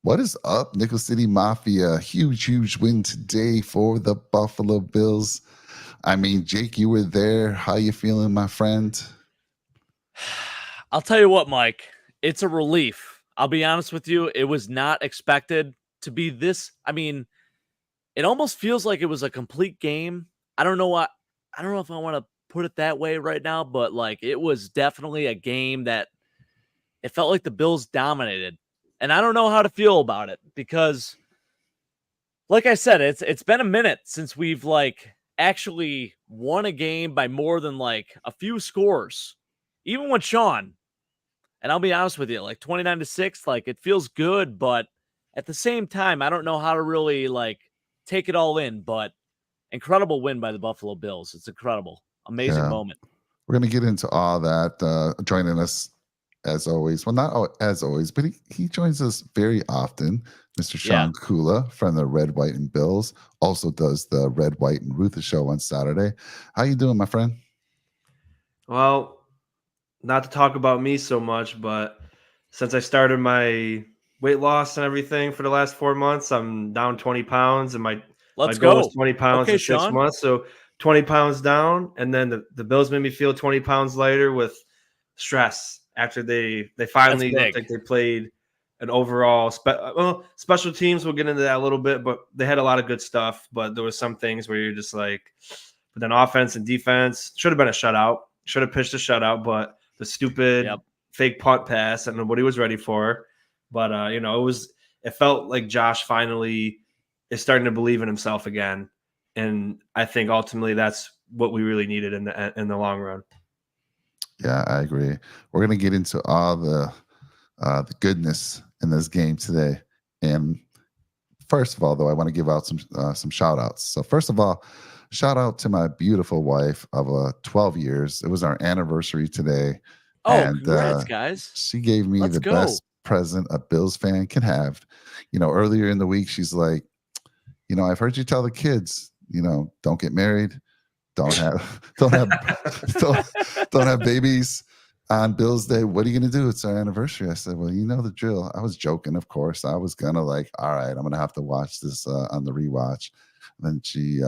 What is up, Nickel City Mafia? Huge win today for the Buffalo Bills. I mean, Jake, you were there. How you feeling, my friend? I'll tell you what, Mike, it's a relief. I'll be honest with you. It was not expected to be this. I mean, it almost feels like it was a complete game. I don't know what, I don't know if I want to put it that way right now, but like it was definitely a game that it felt like the Bills dominated. And I don't know how to feel about it because, like I said, it's been a minute since we've like actually won a game by more than like a few scores. Even with Sean, and I'll be honest with you, like 29-6, like it feels good, but at the same time, I don't know how to really like take it all in. But incredible win by the Buffalo Bills. It's incredible. Amazing Yeah, moment. we're going to get into all that. Joining us, as always, well, not as always, but he joins us very often. Mr. Yeah. Sean Kula from the Red, White, and Bills also does the Red, White, and Ruther show on Saturday. How you doing, my friend? Well, not to talk about me so much, but since I started my weight loss and everything for the last 4 months, I'm down 20 pounds, and my Let's goal was go. 20 pounds Okay, in 6 Sean. months. So 20 pounds down, and then the Bills made me feel 20 pounds lighter with stress after they That's finally looked big. like they played an overall special teams. We'll get into that a little bit, but they had a lot of good stuff. But there was some things where you're just like, but then offense and defense should have been a shutout. Should have pitched a shutout, but the stupid Yep. fake punt pass, and nobody was ready for. But it felt like Josh finally is starting to believe in himself again, and I think ultimately that's what we really needed in the long run. Yeah, I agree. We're going to get into all the goodness in this game today. And first of all, though, I want to give out some shout outs. So first of all, shout out to my beautiful wife of 12 years. It was our anniversary today. Oh, And congrats, guys. she gave me Let's the go. best present a Bills fan can have. Earlier in the week, she's like, I've heard you tell the kids, don't get married, don't have don't have don't have babies on Bill's Day. What are you going to do? It's our anniversary. I said, well, you know the drill. I was joking, of course. I was going to like, all right, I'm going to have to watch this on the rewatch. And then she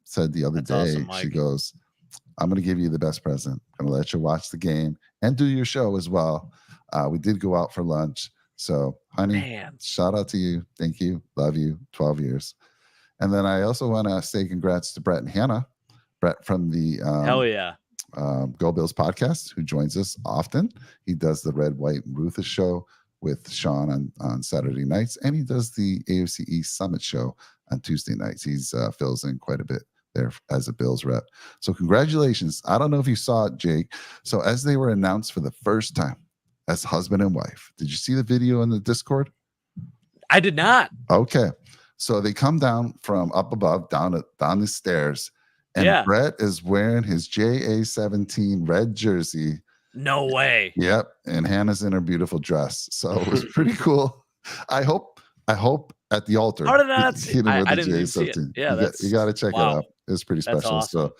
said the other That's awesome, day, she Mike. goes, I'm going to give you the best present. I'm going to let you watch the game and do your show as well. We did go out for lunch. So, honey, Man. shout out to you. Thank you. Love you. 12 years. And then I also want to say congrats to Brett and Hannah. Brett from the Hell yeah. Go Bills podcast, who joins us often. He does the Red, White, and Ruthless show with Sean on Saturday nights, and he does the AFC East Summit show on Tuesday nights. He's fills in quite a bit there as a Bills rep. So congratulations. I don't know if you saw it, Jake. So as they were announced for the first time as husband and wife, did you see the video in the Discord? I did not. Okay. So they come down from up above, down the stairs, and Yeah. Brett is wearing his JA-17 red jersey. No way. Yep. And Hannah's in her beautiful dress. So it was pretty cool. I hope at the altar. How did I not see? Hit him with I the didn't even see it. JA-17. Yeah, You got to check it wow. out. It's pretty That's special. awesome. So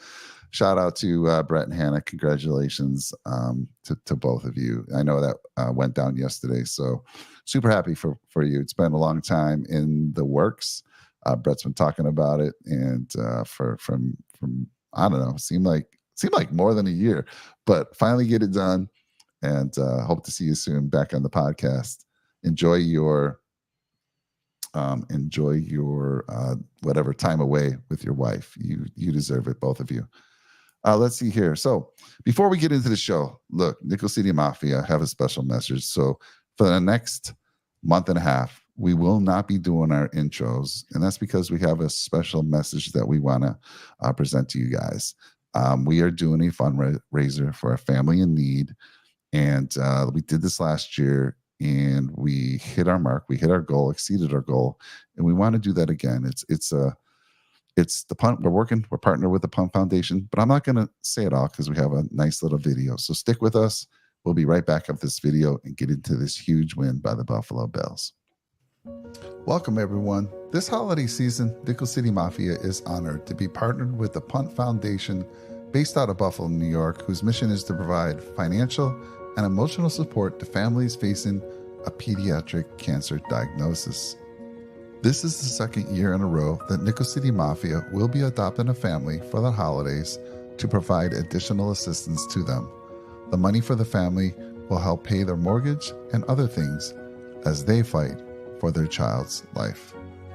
shout out to Brett and Hannah. Congratulations to both of you. I know that went down yesterday. So super happy for you. It's been a long time in the works. Brett's been talking about it, and from I don't know, seemed like more than a year, but finally get it done, and hope to see you soon back on the podcast. Enjoy your whatever time away with your wife. You deserve it, both of you. Let's see here. So before we get into the show, look, Nickel City Mafia have a special message. So for the next month and a half, we will not be doing our intros, and that's because we have a special message that we want to present to you guys. We are doing a fundraiser for a family in need, and we did this last year, and we hit our mark. We hit our goal, exceeded our goal, and we want to do that again. It's the punt. We're partnered with the Punt Foundation, but I'm not going to say it all because we have a nice little video. So stick with us. We'll be right back up this video and get into this huge win by the Buffalo Bills. Welcome, everyone. This holiday season, Nickel City Mafia is honored to be partnered with the Punt Foundation based out of Buffalo, New York, whose mission is to provide financial and emotional support to families facing a pediatric cancer diagnosis. This is the second year in a row that Nickel City Mafia will be adopting a family for the holidays to provide additional assistance to them. The money for the family will help pay their mortgage and other things as they fight for their child's life.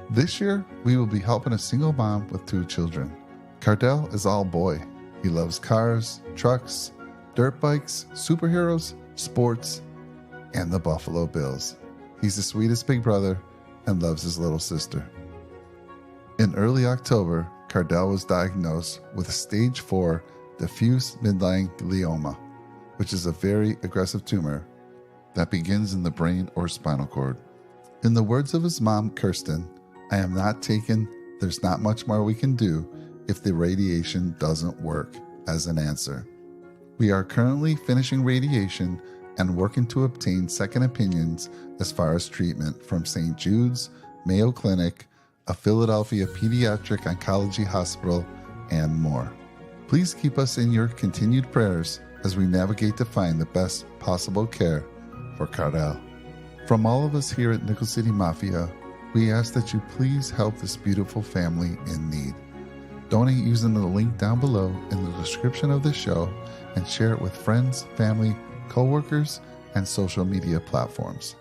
This year, we will be helping a single mom with 2 children. Cardell is all boy. He loves cars, trucks, dirt bikes, superheroes, sports, and the Buffalo Bills. He's the sweetest big brother and loves his little sister. In early October, Cardell was diagnosed with stage 4 diffuse midline glioma, which is a very aggressive tumor that begins in the brain or spinal cord. In the words of his mom, Kirsten, "I am not taken. There's not much more we can do if the radiation doesn't work," as an answer. We are currently finishing radiation and working to obtain second opinions as far as treatment from St. Jude's, Mayo Clinic, a Philadelphia pediatric oncology hospital, and more. Please keep us in your continued prayers as we navigate to find the best possible care for Cardell. From all of us here at Nickel City Mafia, we ask that you please help this beautiful family in need. Donate using the link down below in the description of this show and share it with friends, family, co-workers, and social media platforms.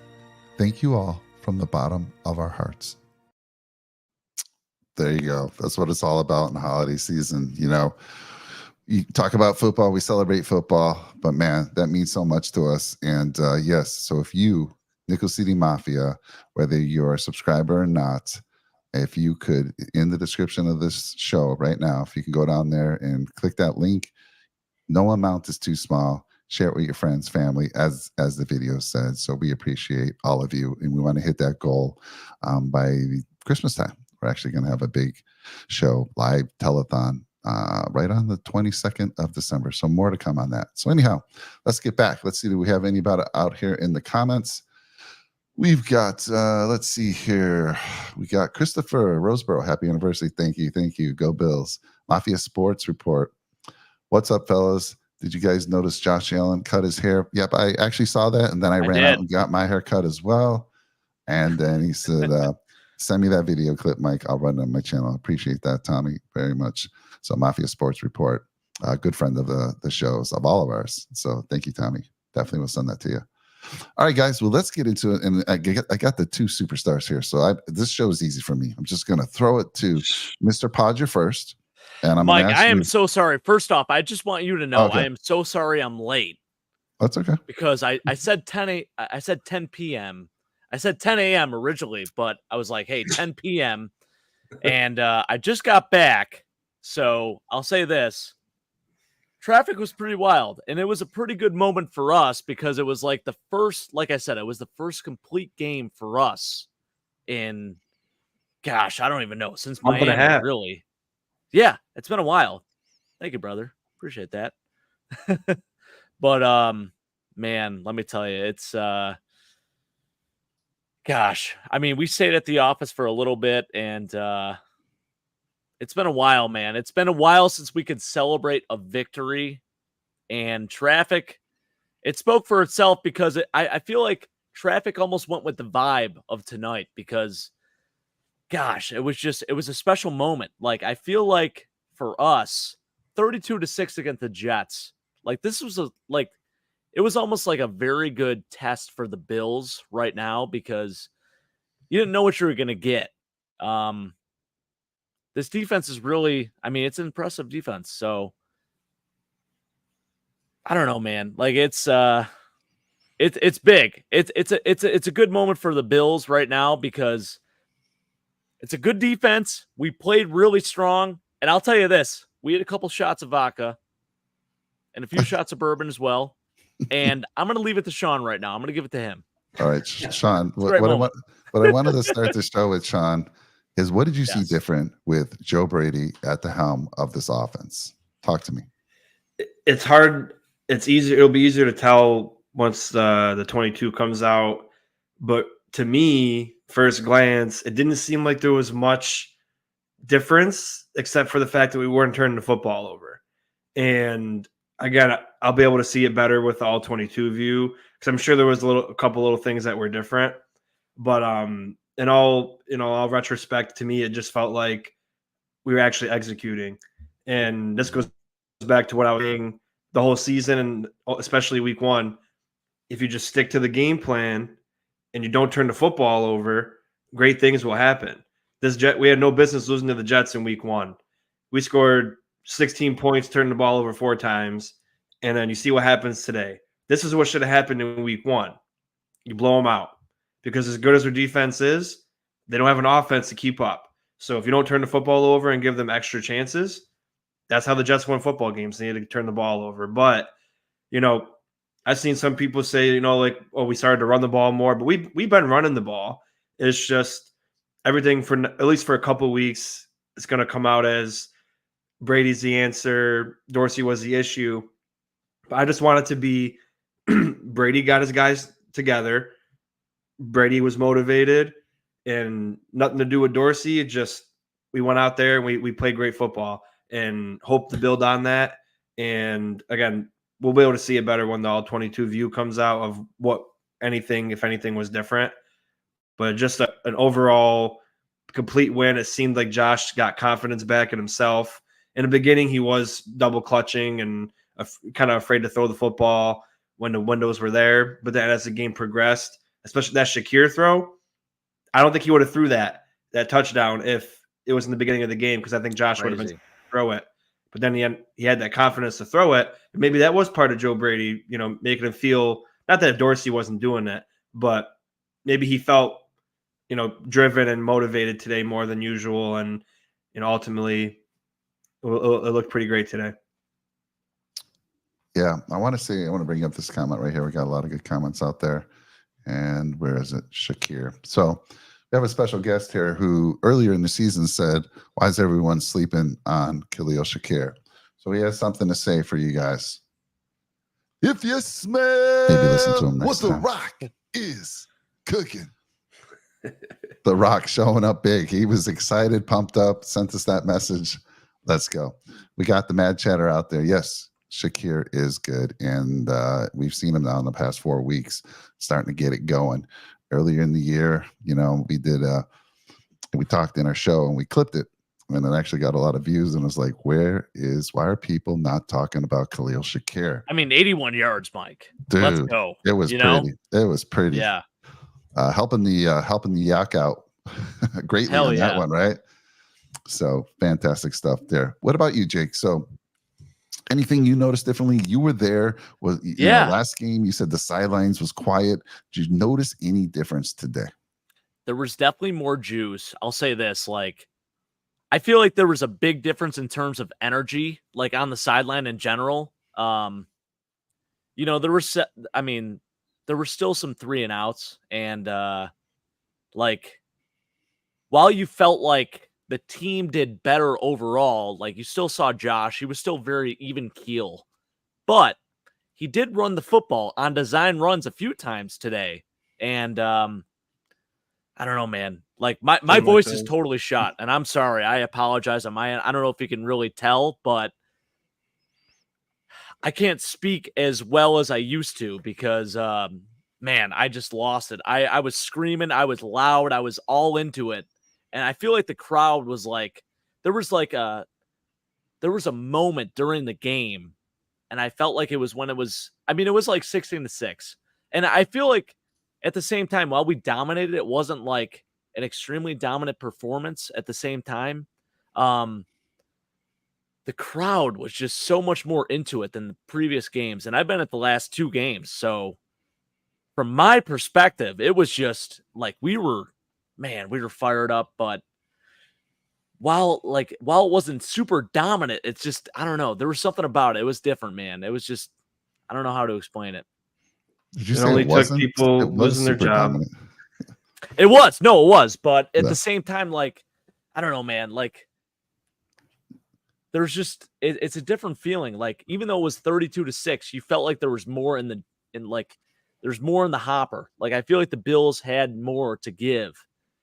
Thank you all from the bottom of our hearts. There you go. That's what it's all about in the holiday season. You know, you talk about football, we celebrate football, but man, that means so much to us. And yes, so if you, Nickel City Mafia, whether you're a subscriber or not, if you could, in the description of this show right now, if you can go down there and click that link, no amount is too small. Share it with your friends, family, as the video said. So we appreciate all of you, and we want to hit that goal by Christmas time. We're actually going to have a big show, live telethon, right on the 22nd of December. So more to come on that. So anyhow, let's get back. Let's see, do we have anybody out here in the comments? We've got, let's see here. We got Christopher Roseboro. Happy anniversary. Thank you. Thank you. Go Bills. Mafia Sports Report. What's up, fellas? Did you guys notice Josh Allen cut his hair? Yep, I actually saw that. And then I ran out and got my hair cut as well. And then he said, send me that video clip, Mike. I'll run it on my channel. I appreciate that, Tommy, very much. So Mafia Sports Report, a good friend of the shows, of all of ours. So thank you, Tommy. Definitely will send that to you. All right, guys. Well, let's get into it. And I got the 2 superstars here. So this show is easy for me. I'm just going to throw it to Mr. Podger first. And I'm Mike, I am so sorry. First off, I just want you to know I am so sorry I'm late. That's okay. Because I said 10 p.m. I said 10 a.m. originally, but I was like, hey, 10 p.m. And I just got back. So I'll say this. Traffic was pretty wild, and it was a pretty good moment for us because it was like the first, like I said, it was the first complete game for us in, gosh, I don't even know, since Miami, really. Yeah, it's been a while. Thank you, brother. Appreciate that. But man, let me tell you, it's gosh, I mean, we stayed at the office for a little bit, and it's been a while, man. It's been a while since we could celebrate a victory, and traffic, it spoke for itself because I feel like traffic almost went with the vibe of tonight because, gosh, it was a special moment. Like, I feel like for us, 32-6 against the Jets, like this was it was almost like a very good test for the Bills right now because you didn't know what you were going to get. This defense is really, I mean, it's an impressive defense. So I don't know, man. Like it's big. It's a good moment for the Bills right now because it's a good defense. We played really strong. And I'll tell you this, we had a couple shots of vodka and a few shots of bourbon as well. And I'm going to leave it to Sean right now. I'm going to give it to him. All right, Sean, what I wanted to start the show with, Sean, is what did you see different with Joe Brady at the helm of this offense? Talk to me. It's hard. It's easier. It'll be easier to tell once the 22 comes out. But to me, first glance, it didn't seem like there was much difference except for the fact that we weren't turning the football over. And again, I'll be able to see it better with the all 22 view because I'm sure there was a couple little things that were different. But in all retrospect, to me, it just felt like we were actually executing. And this goes back to what I was saying the whole season, and especially week 1. If you just stick to the game plan and you don't turn the football over, great things will happen. We had no business losing to the Jets in week 1. We scored 16 points, turned the ball over 4 times, and then you see what happens today. This is what should have happened in week 1. You blow them out because as good as their defense is, they don't have an offense to keep up. So if you don't turn the football over and give them extra chances, that's how the Jets win football games. They need to turn the ball over. But, I've seen some people say, we started to run the ball more, but we've been running the ball. It's just everything for at least for a couple of weeks, it's going to come out as Brady's the answer. Dorsey was the issue. But I just want it to be Brady got his guys together. Brady was motivated and nothing to do with Dorsey. Just we went out there and we played great football and hope to build on that. And again, we'll be able to see it better when the all 22 view comes out of what if anything was different. But just an overall complete win. It seemed like Josh got confidence back in himself. In the beginning, he was double clutching and kind of afraid to throw the football when the windows were there. But then as the game progressed, especially that Shakir throw, I don't think he would have threw that touchdown if it was in the beginning of the game because I think Josh would have been throw it. But then he had that confidence to throw it. And maybe that was part of Joe Brady, making him feel not that Dorsey wasn't doing it, but maybe he felt driven and motivated today more than usual, and ultimately it looked pretty great today. Yeah, I want to bring up this comment right here. We got a lot of good comments out there. And where is it? Shakir. So we have a special guest here who earlier in the season said, why is everyone sleeping on Khalil Shakir? So he has something to say for you guys. If you smell maybe listen to him next time. The Rock is cooking. The Rock showing up big. He was excited, pumped up, sent us that message. Let's go. We got the mad chatter out there. Yes, Shakir is good. And we've seen him now in the past 4 weeks starting to get it going. Earlier in the year, we did we talked in our show and we clipped it. And it actually got a lot of views. And it was like, why are people not talking about Khalil Shakir? I mean, 81 yards, Mike. Dude, let's go. It was pretty. It was pretty. Yeah. Helping the yak out greatly on that one, right? So fantastic stuff there. What about you, Jake? So anything you noticed differently? You were there. Last game you said the sidelines was quiet. Did you notice any difference today? There was definitely more juice. I'll say this, I feel like there was a big difference in terms of energy, on the sideline in general. There were still some 3 and outs, and while you felt like the team did better overall, you still saw Josh. He was still very even keel, but he did run the football on design runs a few times today. And I don't know, man. My voice is totally shot, and I'm sorry. I apologize on my end. I don't know if you can really tell, but I can't speak as well as I used to because, man, I just lost it. I was screaming. I was loud. I was all into it. And I feel like the crowd was there was a moment during the game, and I felt like it was when it was 16-6. And I feel like at the same time, while we dominated, it wasn't an extremely dominant performance at the same time. The crowd was just so much more into it than the previous games. And I've been at the last 2 games. So from my perspective, it was just we were fired up. But while it wasn't super dominant, it's just, I don't know. There was something about it. It was different, man. It was just, I don't know how to explain it. Did you say it took people losing their job? Dominant. It was. No, it was. But at the same time, I don't know, man. There's just, it's a different feeling. Even though it was 32-6, you felt like there was more there's more in the hopper. I feel like the Bills had more to give,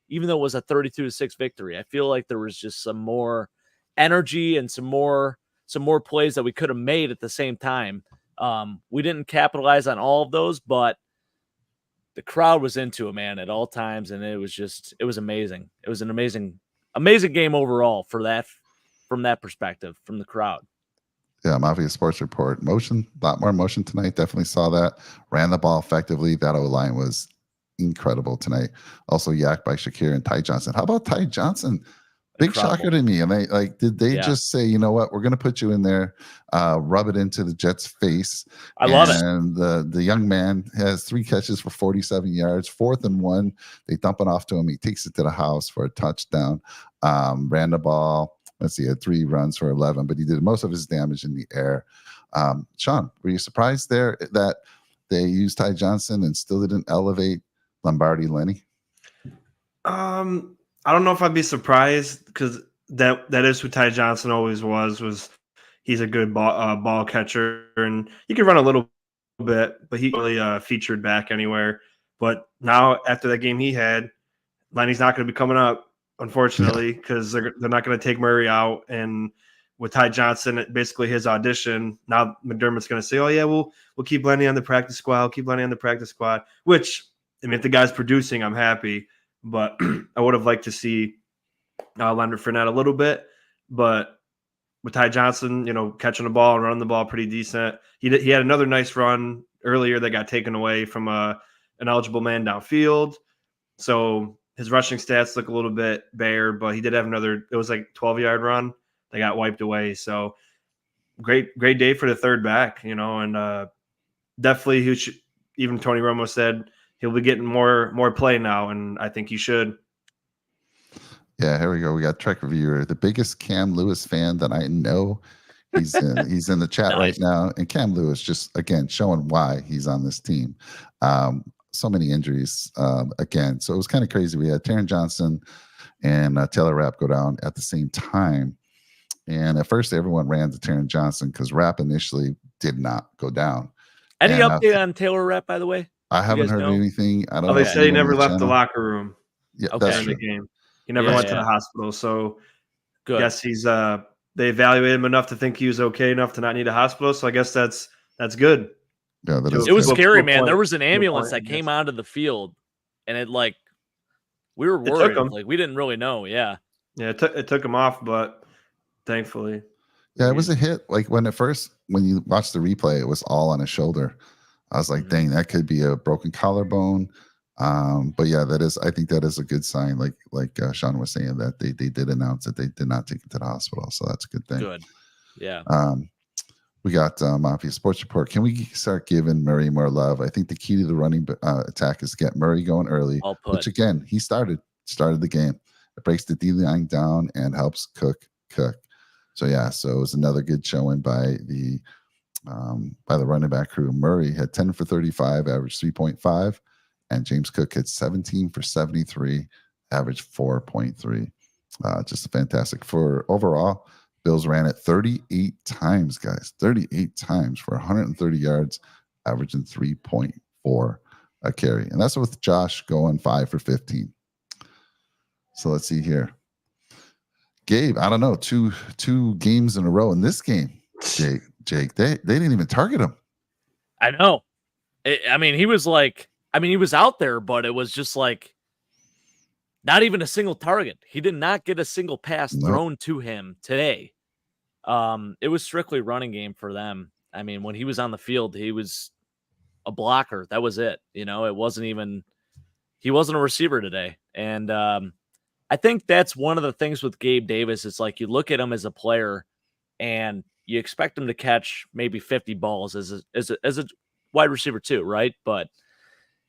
even though it was a 32-6 victory. I feel like there was just some more energy and some more some more plays that we could have made at the same time. We didn't capitalize on all of those, but the crowd was into it, man, at all times, and it was amazing. It was an amazing game overall from that perspective, from the crowd. Yeah, Mafia Sports Report. Motion, a lot more motion tonight. Definitely saw that. Ran the ball effectively. That O-line was incredible tonight. Also, yak by Shakir and Ty Johnson. How about Ty Johnson? Big Incredible. shocker to me. And did they just say, you know what, we're going to put you in there, rub it into the Jets' face? I love it. And the young man has 3 catches for 47 yards, 4th and 1. They dump it off to him. He takes it to the house for a touchdown. Ran the ball. Let's see, he had 3 runs for 11, but he did most of his damage in the air. Sean, were you surprised there that they used Ty Johnson and still didn't elevate Lombardi Lenny? I don't know if I'd be surprised, because that is who Ty Johnson always was he's a good ball catcher, and he could run a little bit, but he really featured back anywhere. But now after that game he had, Lenny's not going to be coming up, unfortunately, because they're not going to take Murray out. And with Ty Johnson, basically his audition, now McDermott's going to say, oh yeah, we'll keep Lenny on the practice squad. We'll keep Lenny on the practice squad, which, I mean, if the guy's producing, I'm happy. But I would have liked to see Leonard Fournette a little bit. But with Ty Johnson, catching the ball and running the ball pretty decent. He had another nice run earlier that got taken away from an eligible man downfield. So his rushing stats look a little bit bare, but he did have it was like 12-yard run that got wiped away. So great day for the third back, and definitely even Tony Romo said he'll be getting more play now, and I think he should. Yeah, here we go. We got Trek Reviewer, the biggest Cam Lewis fan that I know. He's in the chat right now, and Cam Lewis just again showing why he's on this team. So many injuries again, so it was kind of crazy. We had Taron Johnson and Taylor Rapp go down at the same time, and at first everyone ran to Taron Johnson because Rapp initially did not go down. Any update on Taylor Rapp, by the way? I haven't heard anything. I don't know. They said he never left the locker room. Yeah, okay. that's in true. the game. He never went to the hospital. So good. Yes, he's they evaluated him enough to think he was okay enough to not need a hospital. So I guess that's good. Yeah, it was scary, man. There was an ambulance that came onto the field, and we were worried. We didn't really know. Yeah, it took him off, but thankfully. Yeah, it was a hit. Like when you watch the replay, it was all on his shoulder. I was like, dang, that could be a broken collarbone. But yeah, I think that is a good sign. Like Sean was saying, that they did announce that they did not take him to the hospital. So that's a good thing. Good. Yeah. We got Mafia Sports Report. Can we start giving Murray more love? I think the key to the running attack is to get Murray going early, which again, he started the game. It breaks the D-line down and helps Cook. So yeah, so it was another good showing by the running back crew. Murray had 10 for 35, average 3.5, and James Cook had 17 for 73, average 4.3. Just fantastic. For overall, Bills ran it 38 times, guys. 38 times for 130 yards, averaging 3.4 a carry. And that's with Josh going 5 for 15. So let's see here. Gabe, I don't know, two games in a row in this game. Jake, they didn't even target him. I know. He was out there, but it was just like not even a single target. He did not get a single pass thrown to him today. It was strictly running game for them. I mean, when he was on the field, he was a blocker. That was it. It wasn't even, he wasn't a receiver today. And I think that's one of the things with Gabe Davis. It's like you look at him as a player and you expect him to catch maybe 50 balls as a wide receiver too, right? But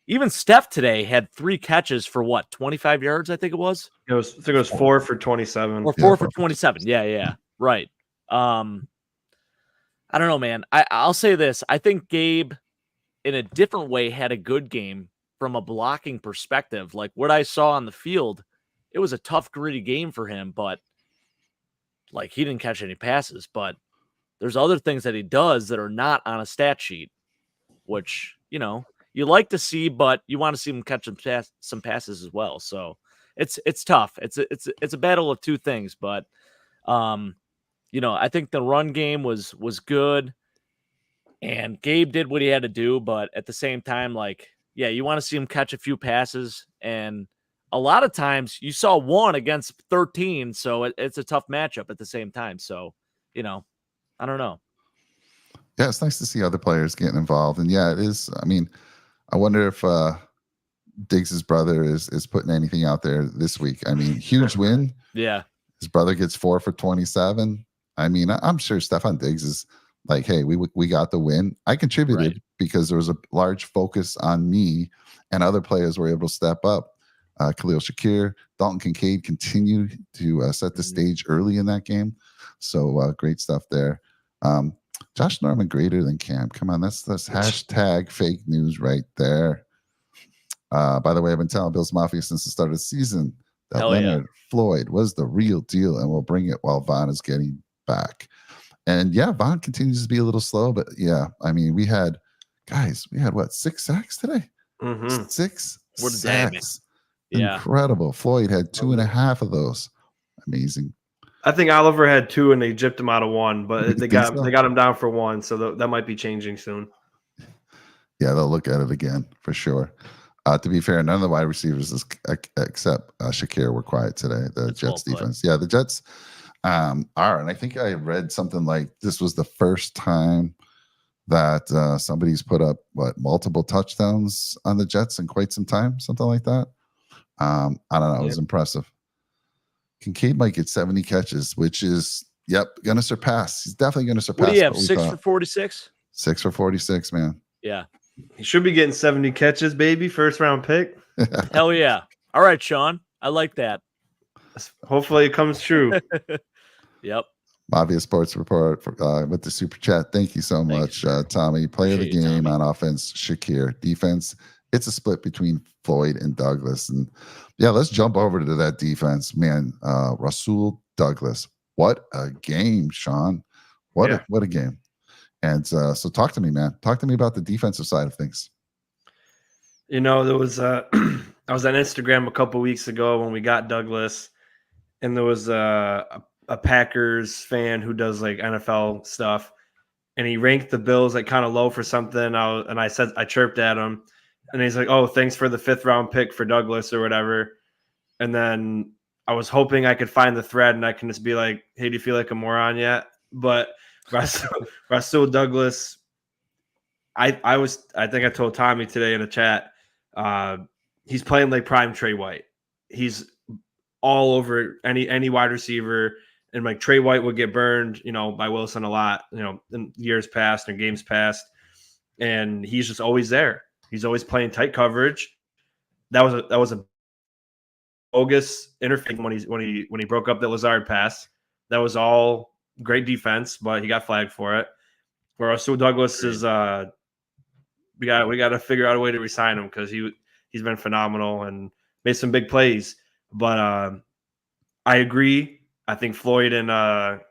even Steph today had 3 catches for 25 yards, I think it was. I think it was 4 for 27. Or 4 for 27. Yeah. Right. I don't know, man. I'll say this. I think Gabe, in a different way, had a good game from a blocking perspective. Like what I saw on the field, it was a tough, gritty game for him, but he didn't catch any passes. But there's other things that he does that are not on a stat sheet, which, you like to see, but you want to see him catch some passes as well. So it's tough. It's a battle of two things, but I think the run game was good, and Gabe did what he had to do, but at the same time, like, yeah, you want to see him catch a few passes, and a lot of times you saw one against 13, so it's a tough matchup at the same time. So, I don't know. Yeah, it's nice to see other players getting involved. And yeah, it is. I mean, I wonder if Diggs's brother is putting anything out there this week. I mean, huge win. Yeah. His brother gets 4 for 27. I mean, I'm sure Stefan Diggs is like, hey, we got the win. I contributed because there was a large focus on me, and other players were able to step up. Khalil Shakir, Dalton Kincaid continued to set the stage early in that game. So great stuff there. Josh Norman greater than Cam. Come on, that's hashtag fake news right there. By the way, I've been telling Bills Mafia since the start of the season that Leonard Floyd was the real deal, and we'll bring it while Von is getting back. And yeah, Von continues to be a little slow, but yeah, I mean, we had what, 6 sacks today? 6 sacks. Yeah. Incredible. Floyd had 2.5 of those. Amazing. I think Oliver had 2 and they gypped him out of 1, but they got him down for 1, so that might be changing soon. Yeah, they'll look at it again for sure. To be fair, none of the wide receivers except Shakir were quiet today. The Jets defense. Yeah, the Jets are. And I think I read something like this was the first time that somebody's put up, multiple touchdowns on the Jets in quite some time, something like that. I don't know. It was impressive. Kincaid might get 70 catches, which is, going to surpass. He's definitely going to surpass. What do you have, 6 for 46? 6 for 46, man. Yeah. He should be getting 70 catches, baby. First round pick. Hell yeah. All right, Sean. I like that. Hopefully it comes true. Yep. Mafia Sports Report with the super chat. Thank you so much, Tommy. Player of the game on offense, Shakir. Defense, it's a split between Floyd and Douglas. And yeah, let's jump over to that defense, man. Rasul Douglas. What a game, Sean. What a game. And so talk to me, man. Talk to me about the defensive side of things. There was I was on Instagram a couple weeks ago when we got Douglas, and there was a Packers fan who does like NFL stuff, and he ranked the Bills like kind of low for something. I chirped at him, and he's like, "Oh, thanks for the 5th round pick for Douglas or whatever." And then I was hoping I could find the thread and I can just be like, "Hey, do you feel like a moron yet?" But Rasul Douglas, I think I told Tommy today in the chat, he's playing like prime Trey White. He's all over any wide receiver, and like Trey White would get burned, by Wilson a lot, in years past and games past, and he's just always there. He's always playing tight coverage. That was a bogus interference when he broke up the Lazard pass. That was all great defense, but he got flagged for it. Whereas Rasul Douglas is we got to figure out a way to re-sign him because he's been phenomenal and made some big plays. But I agree. I think Floyd and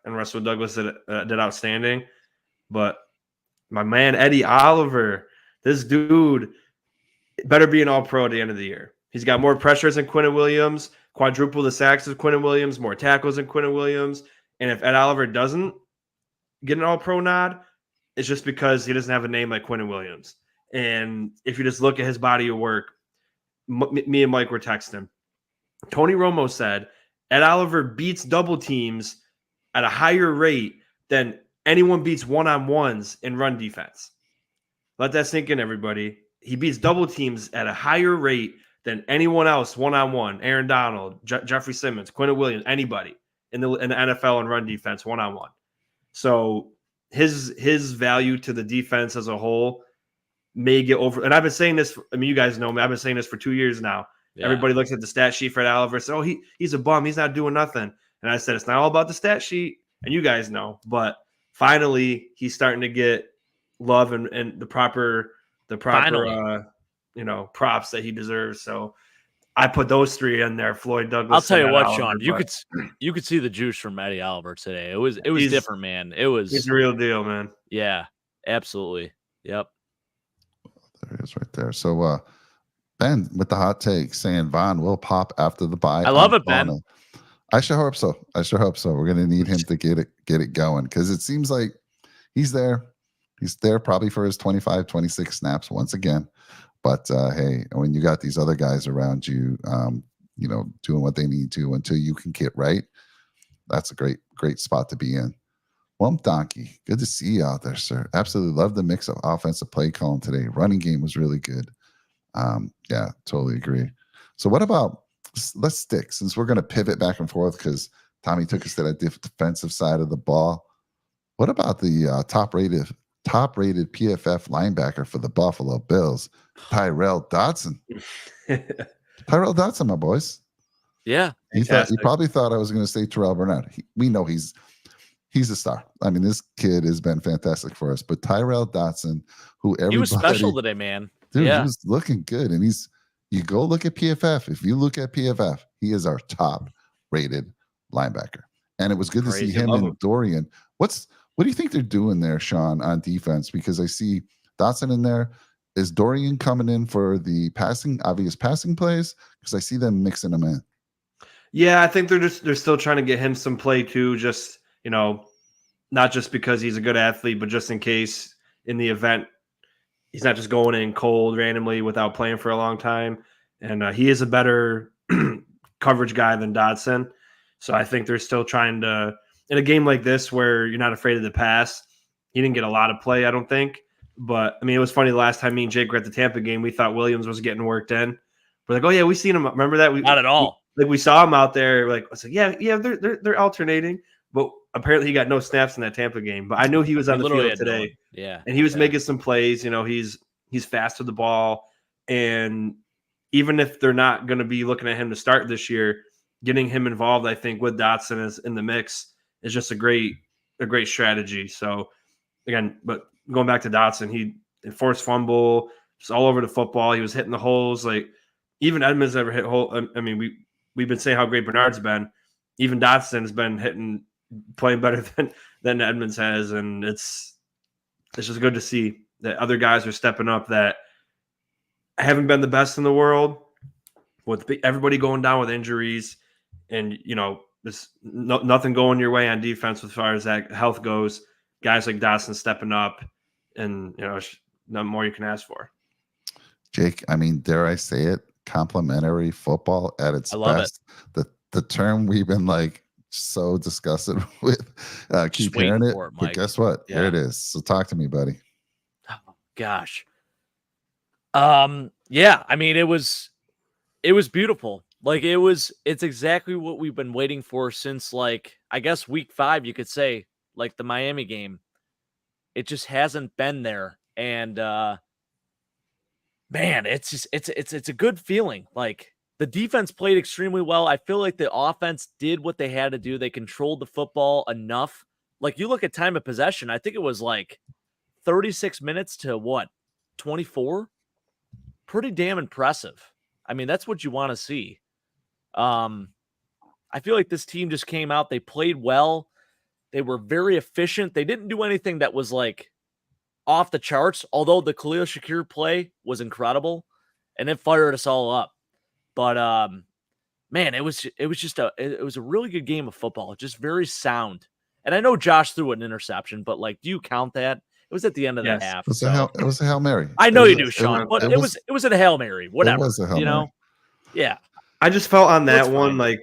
Rasul Douglas did outstanding. But my man Eddie Oliver, this dude better be an All-Pro at the end of the year. He's got more pressures than Quinnen Williams, quadruple the sacks as Quinnen Williams, more tackles than Quinnen Williams. And if Ed Oliver doesn't get an All-Pro nod, it's just because he doesn't have a name like Quinnen Williams. And if you just look at his body of work, me and Mike were texting. Tony Romo said Ed Oliver beats double teams at a higher rate than anyone beats one-on-ones in run defense. Let that sink in, everybody. He beats double teams at a higher rate than anyone else one-on-one. Aaron Donald, Jeffrey Simmons, Quinnen Williams, anybody in the NFL and run defense one-on-one. So his value to the defense as a whole may get over. And I've been saying this. You guys know me. I've been saying this for 2 years now. Yeah. Everybody looks at the stat sheet for Ed Oliver. So he's a bum. He's not doing nothing. And I said it's not all about the stat sheet. And you guys know. But finally, he's starting to get love and the proper props that he deserves. So I put those 3 in there. Floyd Douglas. I'll tell you what, Sean. You could see the juice from Eddie Oliver today. It was different, man. He's the real deal, man. Yeah, absolutely. Yep. There it is right there. So Ben with the hot take saying Von will pop after the bye. I love it, Ben. I sure hope so. We're going to need him to get it going because it seems like he's there. He's there probably for his 25, 26 snaps once again. But hey, when you got these other guys around you, doing what they need to until you can get right, that's a great spot to be in. Wump Donkey, good to see you out there, sir. Absolutely love the mix of offensive play calling today. Running game was really good. Yeah, totally agree. So what about, let's stick, since we're going to pivot back and forth because Tommy took us to that defensive side of the ball. What about the top-rated PFF linebacker for the Buffalo Bills, Tyrell Dodson? Tyrell Dodson, my boys. Yeah. He probably thought I was going to say Terrell Bernard. We know he's a star. I mean, this kid has been fantastic for us. But Tyrell Dodson, he was special today, man. Dude, yeah. He was looking good. And you go look at PFF. If you look at PFF, he is our top-rated linebacker. And it was good to see him and Dorian. What do you think they're doing there, Sean, on defense? Because I see Dotson in there. Is Dorian coming in for the obvious passing plays? Because I see them mixing them in. Yeah, I think they're still trying to get him some play too. Just, not just because he's a good athlete, but just in case in the event he's not just going in cold randomly without playing for a long time. And he is a better coverage guy than Dodson. So I think they're still trying to, in a game like this where you're not afraid of the pass, he didn't get a lot of play, I don't think. But, I mean, it was funny the last time me and Jake were at the Tampa game, we thought Williams was getting worked in. We're like, oh, yeah, we seen him. Remember that? Not at all. We saw him out there. Like, I was like, yeah, they're alternating. But apparently he got no snaps in that Tampa game. But I knew he was on the field today. Yeah. And he was making some plays. He's fast with the ball. And even if they're not going to be looking at him to start this year, getting him involved, I think, with Dotson is in the mix is just a great strategy. So, again, but going back to Dotson, he forced fumble, just all over the football. He was hitting the holes. Like, even Edmonds never hit hole. I mean, we've been saying how great Bernard's been. Even Dotson has been playing better than Edmonds has, and it's just good to see that other guys are stepping up that haven't been the best in the world, with everybody going down with injuries, and nothing going your way on defense as far as that health goes. Guys like Dotson stepping up, and nothing more you can ask for. Jake, I mean, dare I say it? Complimentary football at its best. The term we've been like so disgusted with, keep hearing it, but guess what? Yeah. Here it is. So talk to me, buddy. Oh gosh. Yeah, I mean, it was beautiful. Like, it's exactly what we've been waiting for since, like, I guess week 5, you could say, like the Miami game. It just hasn't been there. And man, it's a good feeling. Like, the defense played extremely well. I feel like the offense did what they had to do. They controlled the football enough. Like, you look at time of possession, I think it was like 36 minutes to 24? Pretty damn impressive. I mean, that's what you want to see. I feel like this team just came out. They played well. They were very efficient. They didn't do anything that was like off the charts, although the Khalil Shakir play was incredible and it fired us all up. But man, it was a really good game of football. Just very sound. And I know Josh threw an interception, but like, do you count that? It was at the end of the half. It was a Hail Mary. I know you do, Sean, but it was a Hail Mary. Whatever. It was a Hail Mary. Yeah. I just felt on that one, like,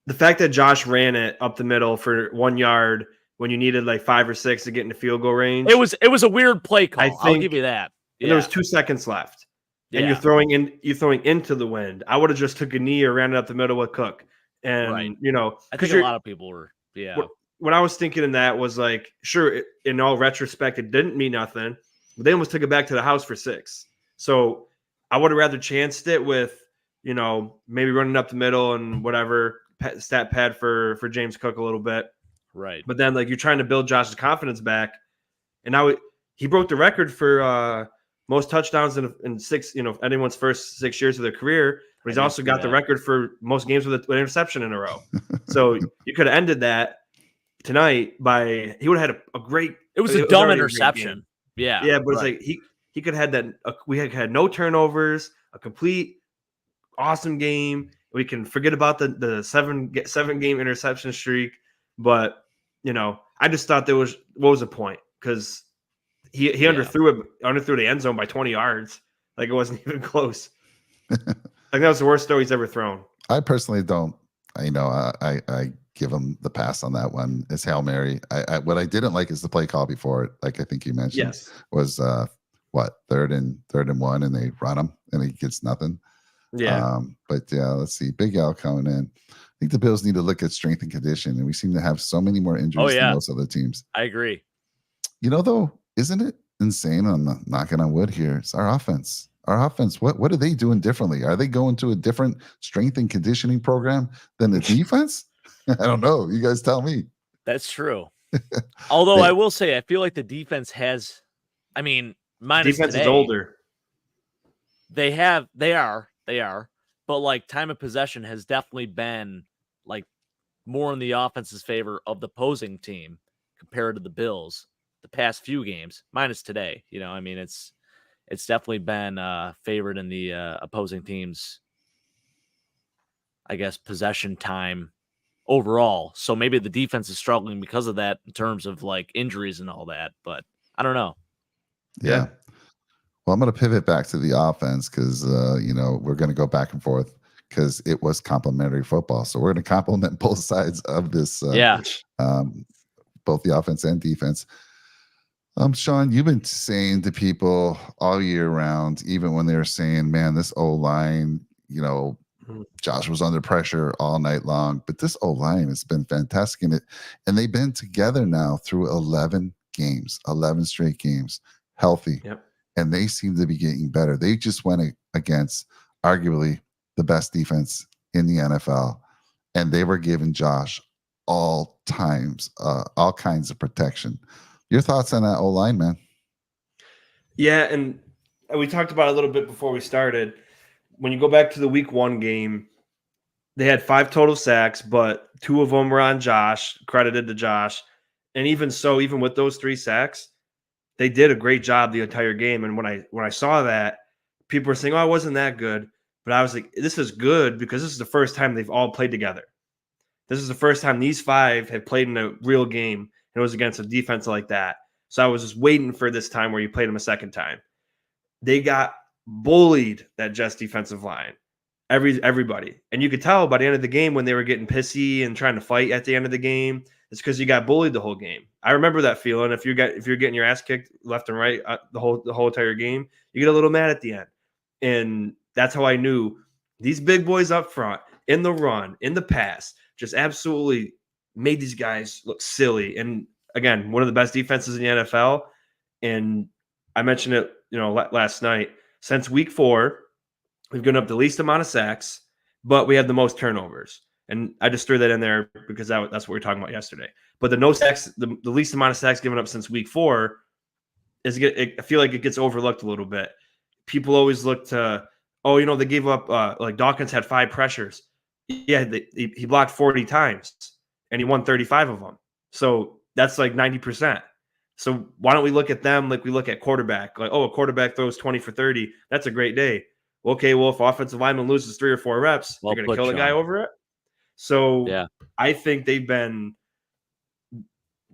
the fact that Josh ran it up the middle for 1 yard when you needed like 5 or 6 to get into field goal range. It was a weird play call. I'll give you that. And there was 2 seconds left. And you're throwing into the wind. I would have just took a knee or ran it up the middle with Cook. And I think a lot of people were, What I was thinking in that was like, sure, in all retrospect, it didn't mean nothing, but they almost took it back to the house for 6. So I would have rather chanced it with, maybe running up the middle and whatever, stat pad for James Cook a little bit. Right. But then, like, you're trying to build Josh's confidence back. And now he broke the record for most touchdowns in 6, anyone's first 6 years of their career. But he's also got the record for most games with an interception in a row. So you could have ended that tonight by, he would have had a great. It was a dumb interception. Yeah. Yeah, but it's like he could have had that. We had no turnovers, a complete awesome game. We can forget about the seven game interception streak. But I just thought what was the point? Because he underthrew the end zone by 20 yards. Like it wasn't even close. Like that was the worst throw he's ever thrown. I personally don't. I give him the pass on that one. It's Hail Mary. What I didn't like is the play call before it. Like I think you mentioned, was third and 1, and they run him, and he gets nothing. Yeah. But yeah, let's see. Big Al coming in. I think the Bills need to look at strength and condition, and we seem to have so many more injuries than most other teams. I agree. Though, isn't it insane? I'm knocking on wood here. It's our offense. Our offense, what are they doing differently? Are they going to a different strength and conditioning program than the defense? I don't know. You guys tell me. That's true. Although I will say, I feel like the defense has, minus defense today, is older. They are. But like time of possession has definitely been like more in the offense's favor of the opposing team compared to the Bills the past few games, minus today. It's definitely been favored in the opposing team's, I guess, possession time overall. So maybe the defense is struggling because of that in terms of like injuries and all that. But I don't know. Yeah. Well, I'm going to pivot back to the offense because, we're going to go back and forth because it was complimentary football. So we're going to compliment both sides of this. Both the offense and defense. Sean, you've been saying to people all year round, even when they were saying, man, this O-line, Josh was under pressure all night long, but this O-line has been fantastic in it. And they've been together now through 11 straight games, healthy. Yep. And they seem to be getting better. They just went against arguably the best defense in the NFL. And they were giving Josh all kinds of protection. Your thoughts on that O-line, man? Yeah, and we talked about it a little bit before we started. When you go back to the week 1 game, they had 5 total sacks, but 2 of them were on Josh, credited to Josh. And even with those 3 sacks, they did a great job the entire game. And when I saw that, people were saying, "Oh, it wasn't that good." But I was like, this is good because this is the first time they've all played together. This is the first time these 5 have played in a real game, and it was against a defense like that. So I was just waiting for this time where you played them a second time. They got bullied, that Jets defensive line. Everybody. And you could tell by the end of the game when they were getting pissy and trying to fight at the end of the game, it's because you got bullied the whole game. I remember that feeling. If you're getting your ass kicked left and right the whole entire game, you get a little mad at the end. And that's how I knew these big boys up front, in the run, in the pass, just absolutely made these guys look silly. And again, one of the best defenses in the NFL. And I mentioned it, last night. Since week 4, we've given up the least amount of sacks, but we have the most turnovers. And I just threw that in there because that's what we were talking about yesterday. But the no sacks, the least amount of sacks given up since week 4 I feel like it gets overlooked a little bit. People always look to, they gave up, like Dawkins had 5 pressures. Yeah, he blocked 40 times and he won 35 of them. So that's like 90%. So why don't we look at them like we look at quarterback? Like, a quarterback throws 20 for 30. That's a great day. Okay, well, if offensive lineman loses 3 or 4 reps, you're going to kill the guy over it. So yeah. I think they've been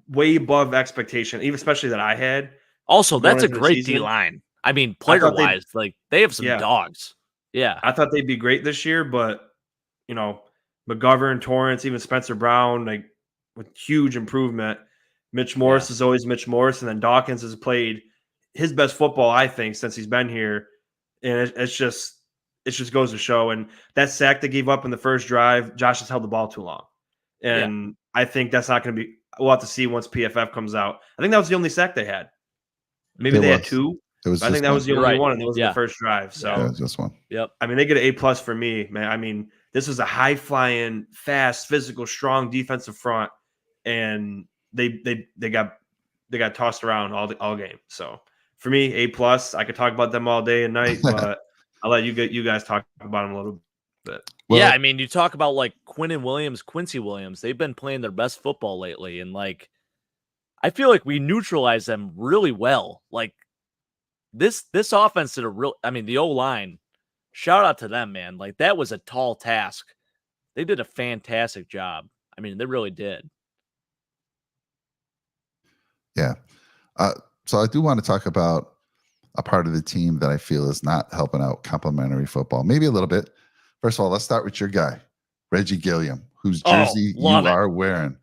way above expectation, even especially that I had. Also, that's a great D-line. I mean, player-wise, like they have some dogs. Yeah. I thought they'd be great this year, but, McGovern, Torrance, even Spencer Brown, like with huge improvement. Mitch Morris is always Mitch Morris, and then Dawkins has played his best football, I think, since he's been here. And it just goes to show. And that sack they gave up in the first drive, Josh has held the ball too long. And I think that's not going to be – we'll have to see once PFF comes out. I think that was the only sack they had. Maybe they had 2. I think that was the only one, and it was the first drive. So just one. Yep. I mean, they get an A+ for me, man. I mean, this is a high-flying, fast, physical, strong defensive front, and they got tossed around all game. So for me, A+. I could talk about them all day and night, but I'll let you guys talk about them a little bit. Well, yeah, I mean, you talk about like Quincy Williams. They've been playing their best football lately, and like I feel like we neutralized them really well. Like this offense did the O-line shout out to them, man. Like, that was a tall task. They did a fantastic job. I mean, they really did. Yeah. Uh, so I do want to talk about a part of the team that I feel is not helping out complimentary football. Maybe a little bit. First of all, let's start with your guy, Reggie Gilliam, whose jersey love you it. are wearing.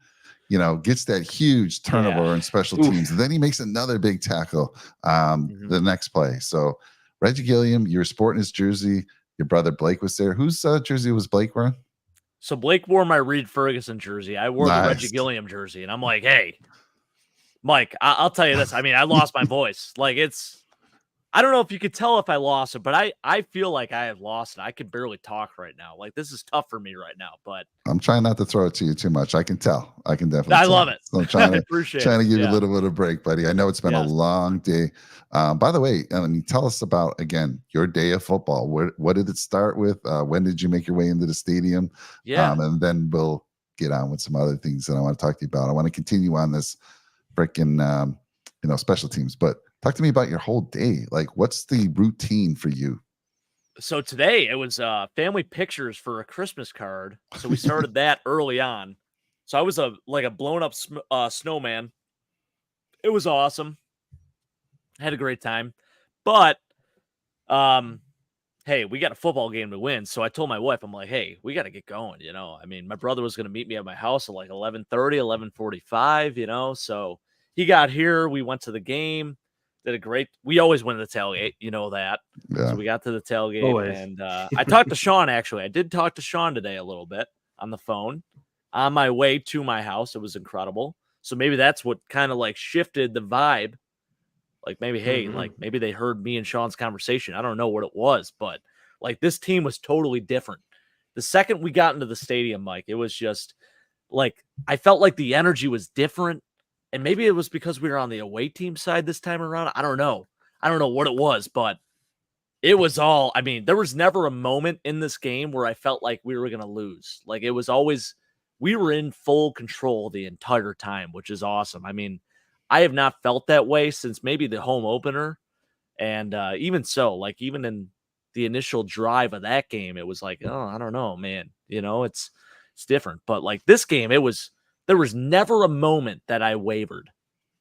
You know, gets that huge turnover in special Oof. teams. And then he makes another big tackle Mhm. the next play. So Reggie Gilliam, you were sporting his jersey. Your brother Blake was there. Whose jersey was Blake wearing? So Blake wore my Reed Ferguson jersey. I wore the Reggie Nice. Gilliam jersey, and I'm like, hey, Mike, I'll tell you this. I mean, I lost my voice. Like, I don't know if you could tell if I lost it, but I feel like I have lost it. I can barely talk right now. Like, this is tough for me right now, but I'm trying not to throw it to you too much. I can tell. I can definitely I tell. love it. So I'm trying I to appreciate trying to it. give you a Yeah. little bit of break, buddy. I know it's been a Yes. long day. By the way, tell us about, again, your day of football. What did it start with? When did you make your way into the stadium? Yeah. And then we'll get on with some other things that I want to talk to you about. I want to continue on this freaking special teams, but talk to me about your whole day. Like, what's the routine for you? So today it was family pictures for a Christmas card. So we started that early on. So I was a blown up snowman. It was awesome. Had a great time. But hey, we got a football game to win. So I told my wife, I'm like, hey, we got to get going. I mean, my brother was going to meet me at my house at like 11:30, 11:45, so he got here. We went to the game, we always win the tailgate, that. Yeah. So we got to the tailgate Always. and I talked to Sean, actually. I did talk to Sean today a little bit on the phone on my way to my house. It was incredible. So maybe that's what kind of like shifted the vibe. Like maybe, hey, like maybe they heard me and Sean's conversation. I don't know what it was, but like this team was totally different. The second we got into the stadium, Mike, it was just like I felt like the energy was different. And maybe it was because we were on the away team side this time around. I don't know. I don't know what it was, but it was all, I mean, there was never a moment in this game where I felt like we were going to lose. Like it was always, we were in full control the entire time, which is awesome. I mean, I have not felt that way since maybe the home opener. And even so, like even in the initial drive of that game, it was like, oh, I don't know, man. It's different. But like this game, there was never a moment that I wavered,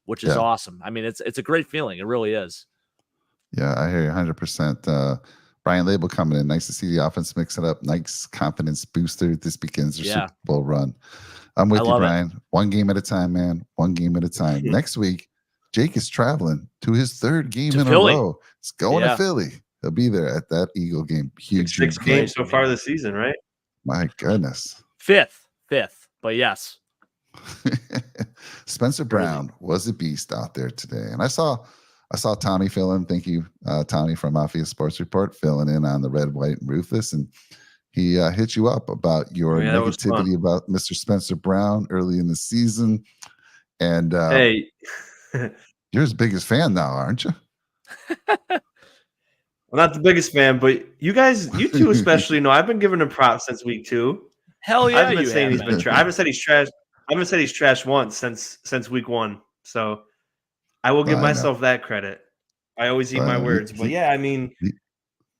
which is awesome. I mean, it's a great feeling. It really is. Yeah, I hear you 100%. Brian Label coming in. Nice to see the offense mix it up. Nice confidence booster. This begins their Super Bowl run. I'm with you, Brian. One game at a time, man. One game at a time. Next week, Jake is traveling to his third game in Philly. a row. It's going to Philly. He'll be there at that Eagle game. Huge. Six games so far this season, right? My goodness. Fifth, but yes. Spencer Brown was a beast out there today. And I saw Tommy fill in. Thank you, Tommy from Mafia Sports Report, filling in on the red, white, and ruthless. And he hit you up about your negativity about Mr. Spencer Brown early in the season. And hey, you're his biggest fan now, aren't you? I'm not the biggest fan, but you two especially know I've been giving him props since week 2. Hell yeah, I haven't been saying he's been trash. I haven't said he's trash. I haven't said he's trash once since week 1. So I will give myself that credit. I always eat my words. But yeah, I mean,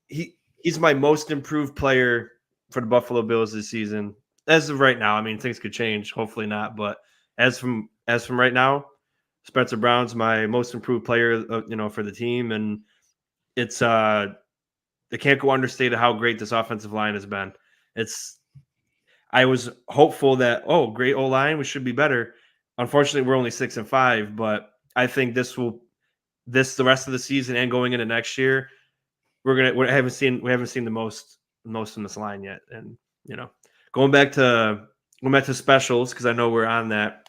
he's my most improved player for the Buffalo Bills this season. As of right now, I mean, things could change. Hopefully not. But as from right now, Spencer Brown's my most improved player, for the team. And it's they can't go understated how great this offensive line has been. I was hopeful that, great O-line, we should be better. Unfortunately, we're only 6-5, but I think the rest of the season and going into next year, we haven't seen the most in this line yet. And going back to specials, because I know we're on that.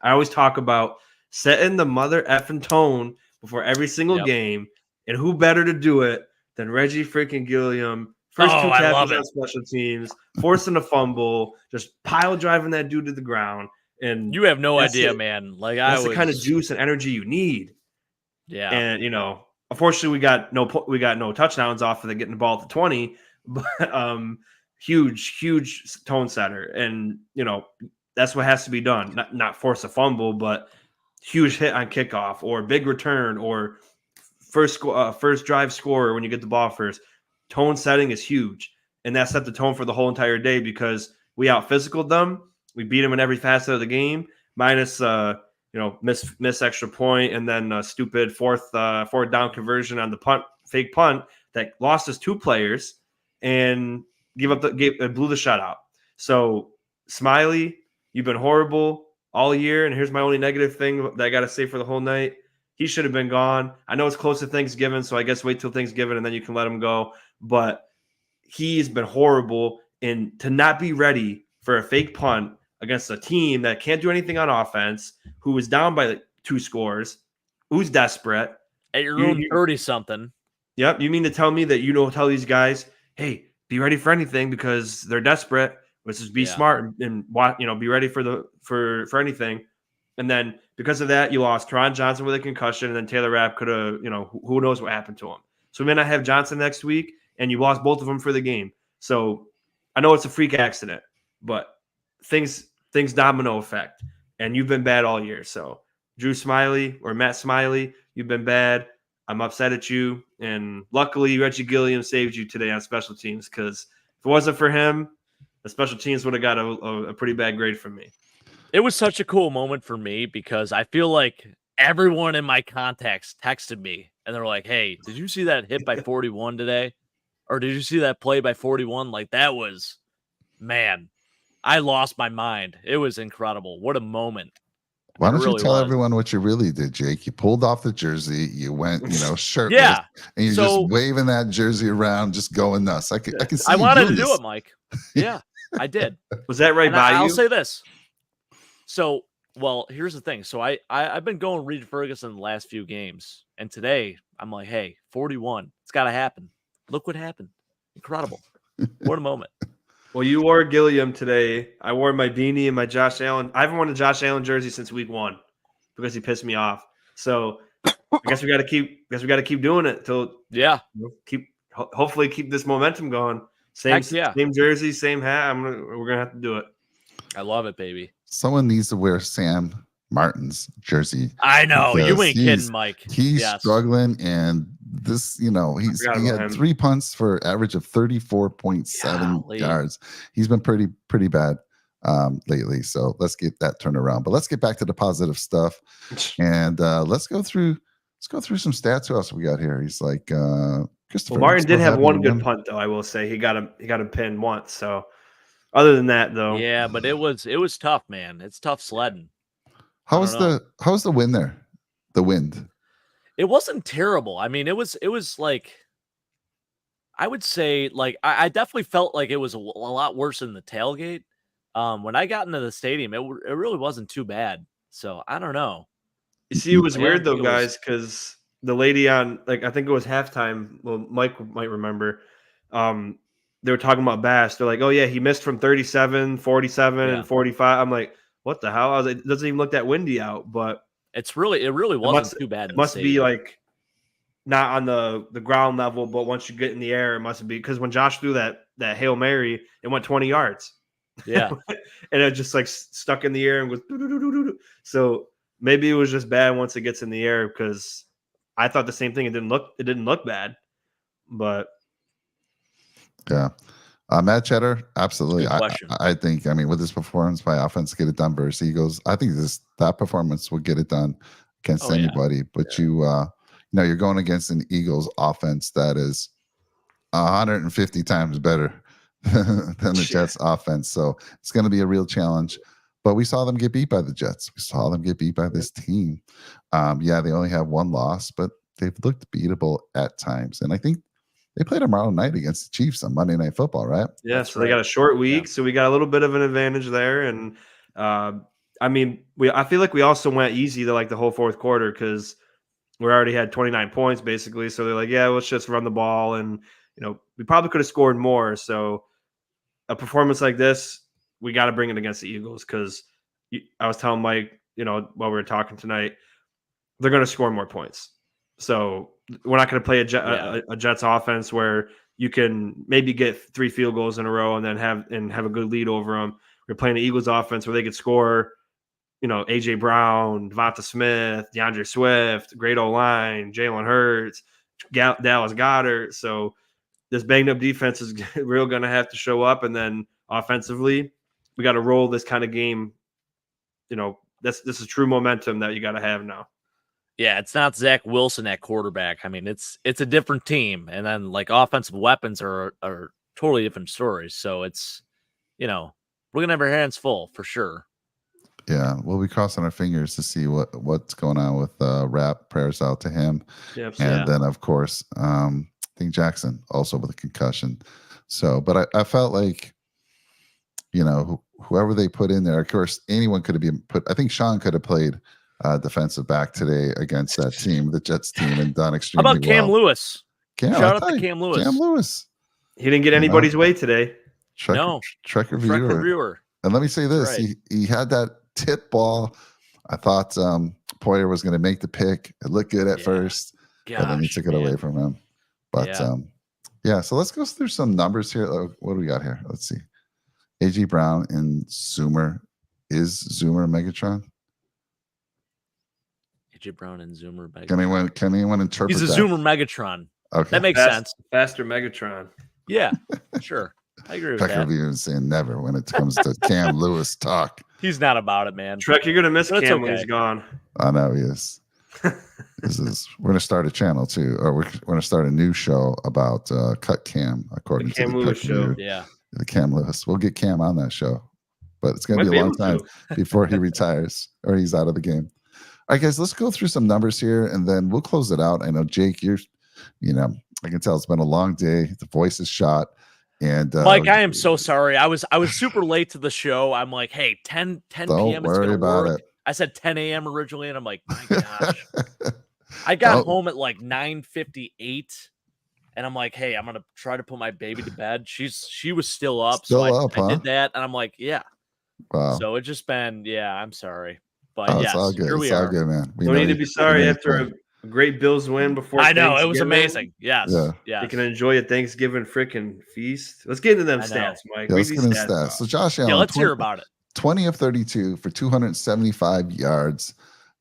I always talk about setting the mother effing tone before every single game, and who better to do it than Reggie freaking Gilliam? First 2 tackles on special teams, forcing a fumble, just pile driving that dude to the ground. And you have no idea, man. Like that's the kind of juice and energy you need. Yeah. And unfortunately, we got no touchdowns off of getting the ball at the 20, but huge tone setter. And that's what has to be done. Not force a fumble, but huge hit on kickoff or big return or first drive scorer when you get the ball first. tone setting is huge. And that set the tone for the whole entire day because we out physicaled them. We beat them in every facet of the game, minus miss extra point and then stupid fourth down conversion on the fake punt that lost us 2 players and blew the shutout. So Smiley, you've been horrible all year, and here's my only negative thing that I got to say for the whole night. He should have been gone. I know it's close to Thanksgiving, so I guess wait till Thanksgiving and then you can let him go. But he's been horrible, and to not be ready for a fake punt against a team that can't do anything on offense, who was down by 2 scores, who's desperate. At your own 30-something. Yep. You mean to tell me that you don't tell these guys, hey, be ready for anything because they're desperate. Let's just be smart and be ready for anything. And then because of that, you lost Teron Johnson with a concussion, and then Taylor Rapp could have, who knows what happened to him. So we may not have Johnson next week, and you lost both of them for the game. So I know it's a freak accident, but things domino effect, and you've been bad all year. So Drew Smiley or Matt Smiley, you've been bad. I'm upset at you, and luckily Reggie Gilliam saved you today on special teams because if it wasn't for him, the special teams would have got a pretty bad grade from me. It was such a cool moment for me because I feel like everyone in my contacts texted me, and they're like, hey, did you see that hit by 41 today? Or did you see that play by 41? Like, that was, man, I lost my mind. It was incredible. What a moment. Why don't you tell everyone what you really did, Jake? You pulled off the jersey. You went, shirtless. And you're just waving that jersey around, just going nuts. I can see I wanted to do it, Mike. Yeah, I did. Was that right by you? I'll say this. So, well, here's the thing. So I've been going Reed Ferguson the last few games. And today, I'm like, hey, 41. It's got to happen. Look what happened. Incredible. What a moment. Well, you wore Gilliam today. I wore my beanie and my Josh Allen. I haven't worn a Josh Allen jersey since week 1 because he pissed me off. So I guess we got to keep doing it till hopefully keep this momentum going. Same jersey, same hat. We're gonna have to do it. I love it, baby. Someone needs to wear Sam Martin's jersey. I know you ain't kidding, Mike. He's struggling, and this, he had 3 punts for average of 34.7 yards. He's been pretty bad lately. So let's get that turned around. But let's get back to the positive stuff, and let's go through some stats. Who else we got here? He's like Christopher. Well, Martin did have one good punt, though. I will say he got him pinned once. So other than that, though, yeah, but it was tough, man. It's tough sledding. How's the wind there? The wind. It wasn't terrible. I mean, it was like, I would say, like, I definitely felt like it was a lot worse than the tailgate. When I got into the stadium, it really wasn't too bad. So I don't know. You see, it was weird though, guys, because the lady on, like, I think it was halftime. Well, Mike might remember. They were talking about Bass. They're like, oh yeah, he missed from 37, 47, and 45. I'm like, what the hell? It doesn't even look that windy out, but it really wasn't too bad. It must be like not on the ground level, but once you get in the air, it must be, because when Josh threw that Hail Mary, it went 20 yards. Yeah. And it just like stuck in the air and was doo-doo-doo-doo-doo. So maybe it was just bad once it gets in the air, because I thought the same thing. It didn't look bad, but yeah. Matt Cheddar, absolutely. I think, with this performance by offense, get it done versus Eagles. I think that performance will get it done against anybody. But you're going against an Eagles offense that is 150 times better than the Jets offense. So it's going to be a real challenge. But we saw them get beat by the Jets. We saw them get beat by this team. They only have 1 loss, but they've looked beatable at times. And I think they play tomorrow night against the Chiefs on Monday Night Football, right? Yeah, so they got a short week, so we got a little bit of an advantage there. And I feel like we also went easy to like the whole fourth quarter because we already had 29 points basically. So they're like, yeah, let's just run the ball, and we probably could have scored more. So a performance like this, we got to bring it against the Eagles, because I was telling Mike, while we were talking tonight, they're going to score more points. So we're not going to play a Jets offense where you can maybe get 3 field goals in a row and then have a good lead over them. We're playing the Eagles offense where they could score, AJ Brown, Devonta Smith, DeAndre Swift, great O-line, Jalen Hurts, Dallas Goedert. So this banged up defense is real going to have to show up, and then offensively, we got to roll this kind of game. You know, this is true momentum that you got to have now. Yeah, it's not Zach Wilson at quarterback. I mean, it's a different team, and then like offensive weapons are totally different stories. So it's, you know, we're gonna have our hands full for sure. Yeah, we'll be crossing our fingers to see what's going on with Rap. Prayers out to him, and then of course, I think Jackson also with a concussion. So, but I felt like, you know, whoever they put in there, of course, anyone could have been put. I think Sean could have played defensive back today against that team, the Jets team, and done How extremely about Cam well. Lewis? Shout out to Cam Lewis. Cam Lewis. He didn't get anybody's way today. Trek reviewer. And let me say this: he had that tip ball. I thought Poyer was going to make the pick. It looked good at first, but then he took it away from him. But so let's go through some numbers here. What do we got here? Let's see. AJ Brown and Zoomer. Is Zoomer Megatron? AJ Brown and Zoomer Megatron. Can anyone interpret? He's a Zoomer Megatron. Okay, that makes sense. Faster Megatron. Yeah, sure. I agree with Trek that. review is saying never when it comes to Cam Lewis talk. He's not about it, man. Trek, you're gonna miss Cam when he's gone. I know he is. We're gonna start a channel too, or we're gonna start a new show about Cut Cam, according to the Lewis show. Yeah, the Cam Lewis. We'll get Cam on that show, but it's gonna be a long time before he retires or he's out of the game. All right, guys, let's go through some numbers here, and then we'll close it out. I know, Jake, I can tell it's been a long day. The voice is shot. And Mike, I am so sorry. I was super late to the show. I'm like, hey, 10 p.m. Don't worry about it. I said 10 a.m. originally, and I'm like, my gosh. I got home at like 9:58, and I'm like, hey, I'm gonna try to put my baby to bed. She was still up, I did that, and I'm like, yeah. Wow. So it's just been, I'm sorry, but yes, it's all good. Here we are. All good, man. We don't need to be sorry after a great Bills win before. I know it was amazing. Yes, yeah. You can enjoy a Thanksgiving freaking feast. Let's get into them stats, Mike. Yeah, let's get into stats. So Josh Allen, let's hear about it. 20 of 32 for 275 yards.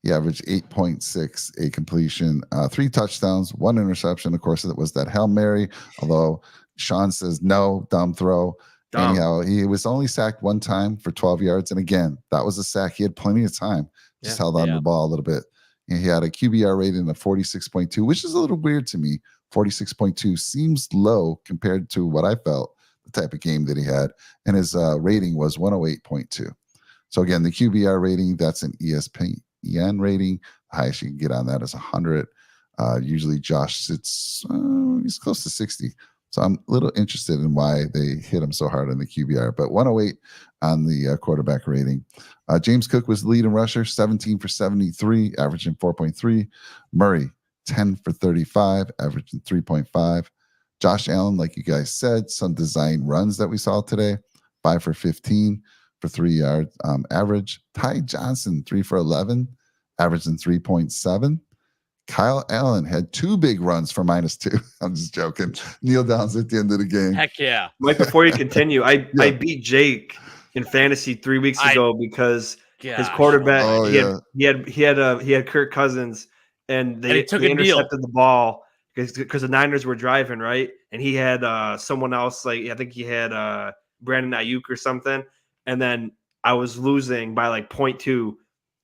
He averaged 8.6 a completion, 3 touchdowns, 1 interception. Of course, it was that Hail Mary. Although Sean says no, dumb throw. Anyhow, he was only sacked 1 time for 12 yards, and again, that was a sack. He had plenty of time. Just held on to the ball a little bit. And he had a QBR rating of 46.2, which is a little weird to me. 46.2 seems low compared to what I felt, the type of game that he had. And his rating was 108.2. So again, the QBR rating, that's an ESPN rating. The highest you can get on that is 100. Usually Josh sits, he's close to 60. So I'm a little interested in why they hit him so hard on the QBR. But 108 on the quarterback rating. James Cook was the leading rusher, 17 for 73, averaging 4.3. Murray, 10 for 35, averaging 3.5. Josh Allen, like you guys said, some design runs that we saw today, 5 for 15 for 3 yards average. Ty Johnson, 3 for 11, averaging 3.7. Kyle Allen had 2 big runs for -2. I'm just joking. Kneel downs at the end of the game. Heck yeah. Mike, before you continue, I beat Jake in fantasy 3 weeks ago because his quarterback he had Kirk Cousins and they intercepted the ball because the Niners were driving, right? And he had someone else, like I think he had Brandon Ayuk or something, and then I was losing by like 0.2.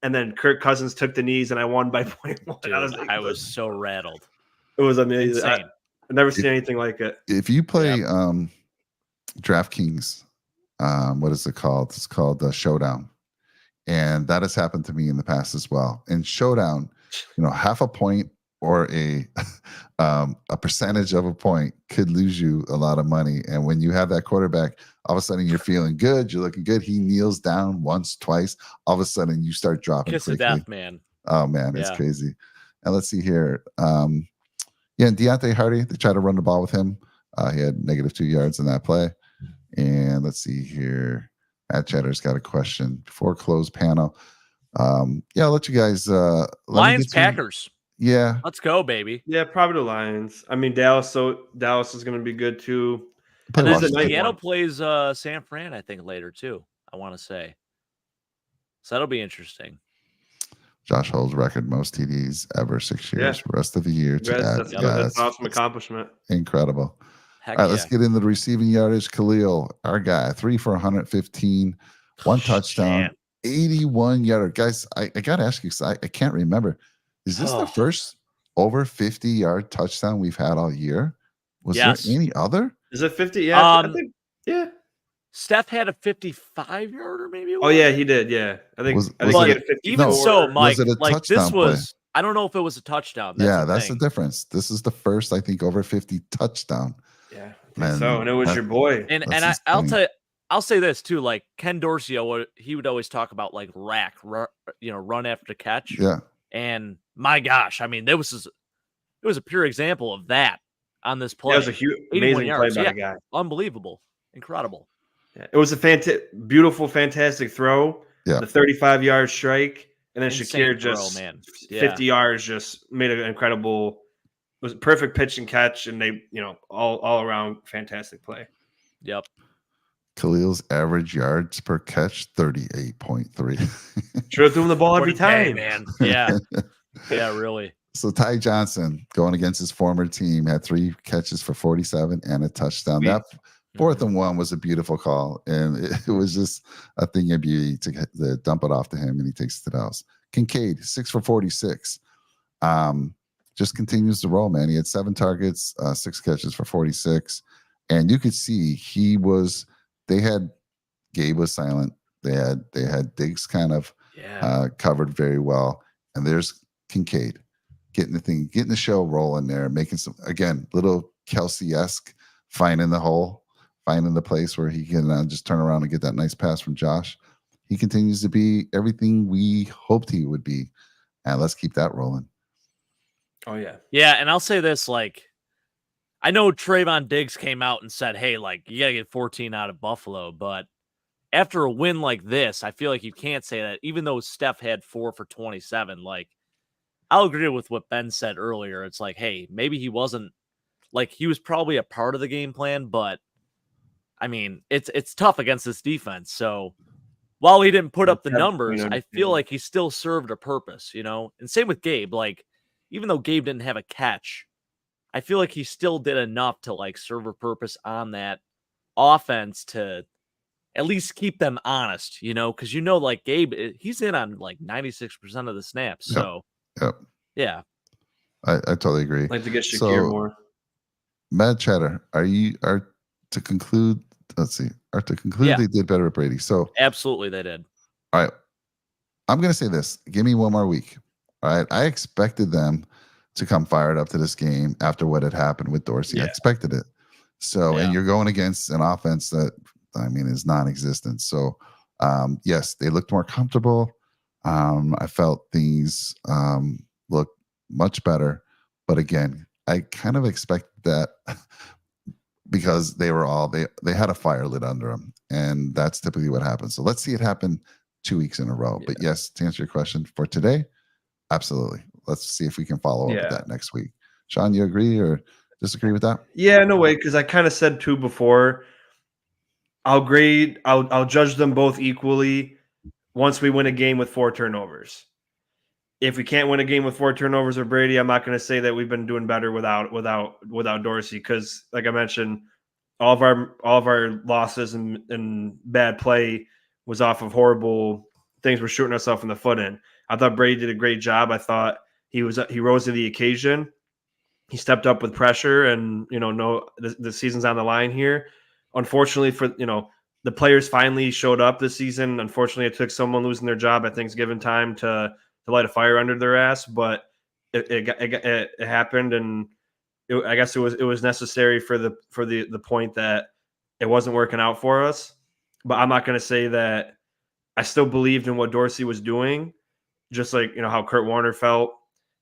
And then Kirk Cousins took the knees, and I won by 0.1. Dude, I was so rattled. It was amazing. I've never seen anything like it. If you play DraftKings, what is it called? It's called Showdown. And that has happened to me in the past as well. In Showdown, half a point or a percentage of a point could lose you a lot of money. And when you have that quarterback, all of a sudden you're feeling good, you're looking good. He kneels down once, twice. All of a sudden you start dropping. Kiss quickly. of death, man. Oh man, it's crazy. And let's see here. And Deontay Hardy, they tried to run the ball with him. He had -2 yards in that play. And let's see here. Matt Cheddar's got a question before close panel. I'll let you guys. Lions Packers. Yeah. Let's go, baby. Yeah, probably the Lions. I mean, Dallas is going to be good too. And then Seattle plays San Fran, I think, later too, I want to say. So that'll be interesting. Josh holds record most TDs ever, 6 years. Rest of the year. That's an awesome accomplishment. Incredible. Heck All right, yeah. let's get into the receiving yardage. Khalil, our guy, 3 for 115, one touchdown, Man. 81 yarder. Guys, I got to ask you, because I can't remember. Is this the Oh. first over 50-yard touchdown we've had all year? Was Yes. there any other? Is it 50? Yeah, I Um, think. Yeah. Steph had a 55-yarder, maybe. Oh yeah, he did. Yeah, I think Was he it had a- 54. Even so, Was Mike, it a like this touchdown play? was. I don't know if it was a touchdown. That's Yeah, the that's the thing. difference. This is the first, I think, over 50 touchdown. Yeah, I think so. And it was that- your boy. And That's I'll insane. tell you, I'll say this too. Like Ken Dorsey, he would always talk about like run after catch. Yeah. And my gosh, I mean, it was a pure example of that on this play. That was a huge, 81 amazing yards. play by Yeah, the guy. unbelievable, incredible. Yeah, it was a beautiful, fantastic throw. Yeah. The 35-yard strike, and then Insane Shakir throw, just man. Yeah. 50 yards, just made an incredible. It was a perfect pitch and catch, and they, all around fantastic play. Yep. Khalil's average yards per catch, 38.3. Should have thrown the ball every What a day, time, man. Yeah. Yeah, really. So Ty Johnson, going against his former team, had 3 catches for 47 and a touchdown. That fourth and 1 was a beautiful call, and it was just a thing of beauty to dump it off to him, and he takes it to the house. Kincaid, 6 for 46. Just continues to roll, man. He had 7 targets, 6 catches for 46, and you could see Gabe was silent. They had Diggs kind of covered very well, and there's Kincaid getting the show rolling there, making some, again, little Kelsey-esque, finding the hole, finding the place where he can just turn around and get that nice pass from Josh. He continues to be everything we hoped he would be, and let's keep that rolling. Oh yeah, yeah. And I'll say this: like, I know Trayvon Diggs came out and said, "Hey, like, you gotta get 14 out of Buffalo," but after a win like this, I feel like you can't say that. Even though Steph had 4 for 27, like, I'll agree with what Ben said earlier. It's like, hey, maybe he wasn't, like, he was probably a part of the game plan, but I mean, it's tough against this defense. So while he didn't put up the numbers, I feel like he still served a purpose, And same with Gabe. Like, even though Gabe didn't have a catch, I feel like he still did enough to like serve a purpose on that offense to at least keep them honest, because like Gabe, he's in on like 96% of the snaps. So yeah, I totally agree. I'd like to get Shakir more. Mad Chatter, to conclude, they did better at Brady. So absolutely they did. All right. I'm going to say this. Give me one more week. All right. I expected them to come fired up to this game after what had happened with Dorsey. Yeah. I expected it. So, and you're going against an offense that, is non-existent. So, yes, they looked more comfortable. I felt things looked much better. But again, I kind of expected that because they had a fire lit under them. And that's typically what happens. So let's see it happen 2 weeks in a row. Yeah. But yes, to answer your question for today, absolutely. Let's see if we can follow up with that next week. Sean, you agree or disagree with that? Yeah, no way, because I kind of said too before. I'll judge them both equally once we win a game with 4 turnovers. If we can't win a game with 4 turnovers with Brady, I'm not going to say that we've been doing better without Dorsey, because like I mentioned, all of our losses and bad play was off of horrible things we're shooting ourselves in the foot in. I thought Brady did a great job. I thought he rose to the occasion. He stepped up with pressure, and the season's on the line here. Unfortunately for the players finally showed up this season. Unfortunately, it took someone losing their job at Thanksgiving time to light a fire under their ass, but it happened, and I guess it was necessary for the point that it wasn't working out for us. But I'm not going to say that I still believed in what Dorsey was doing, just like how Kurt Warner felt.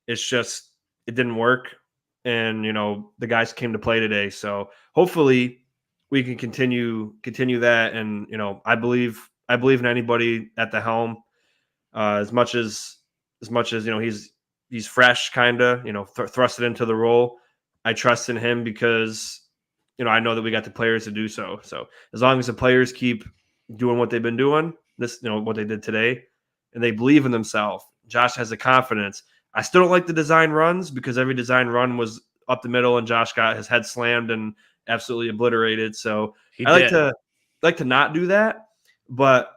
It's just it didn't work, and the guys came to play today. So hopefully we can continue that, and I believe in anybody at the helm. As much as he's fresh, kind of thrusted into the role. I trust in him because I know that we got the players to do so. So as long as the players keep doing what they've been doing, what they did today, and they believe in themselves, Josh has the confidence. I still don't like the design runs because every design run was up the middle, and Josh got his head slammed and absolutely obliterated. So He I did. like to not do that, but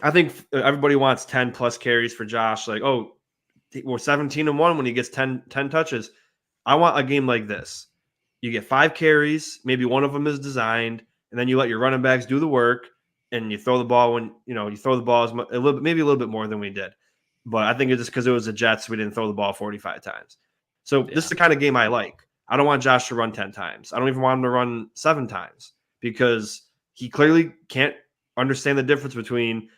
I think everybody wants 10 plus carries for Josh. Like, oh, we're 17-1 when he gets 10 touches. I want a game like this. You get 5 carries, maybe one of them is designed, and then you let your running backs do the work, and you throw the ball when you throw the ball maybe a little bit more than we did. But I think it's just because it was the Jets, we didn't throw the ball 45 times. So this is the kind of game I like. I don't want Josh to run 10 times. I don't even want him to run 7 times because he clearly can't understand the difference between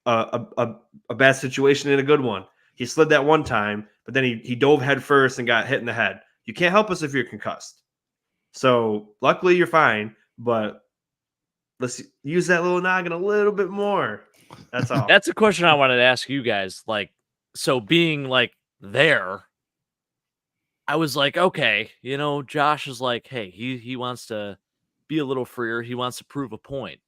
a bad situation and a good one. He slid that one time, but then he dove head first and got hit in the head. You can't help us if you're concussed. So luckily you're fine, but let's use that little noggin a little bit more. That's all. That's a question I wanted to ask you guys. Like, so being like there, I was like, okay, Josh is like, hey, he wants to be a little freer. He wants to prove a point.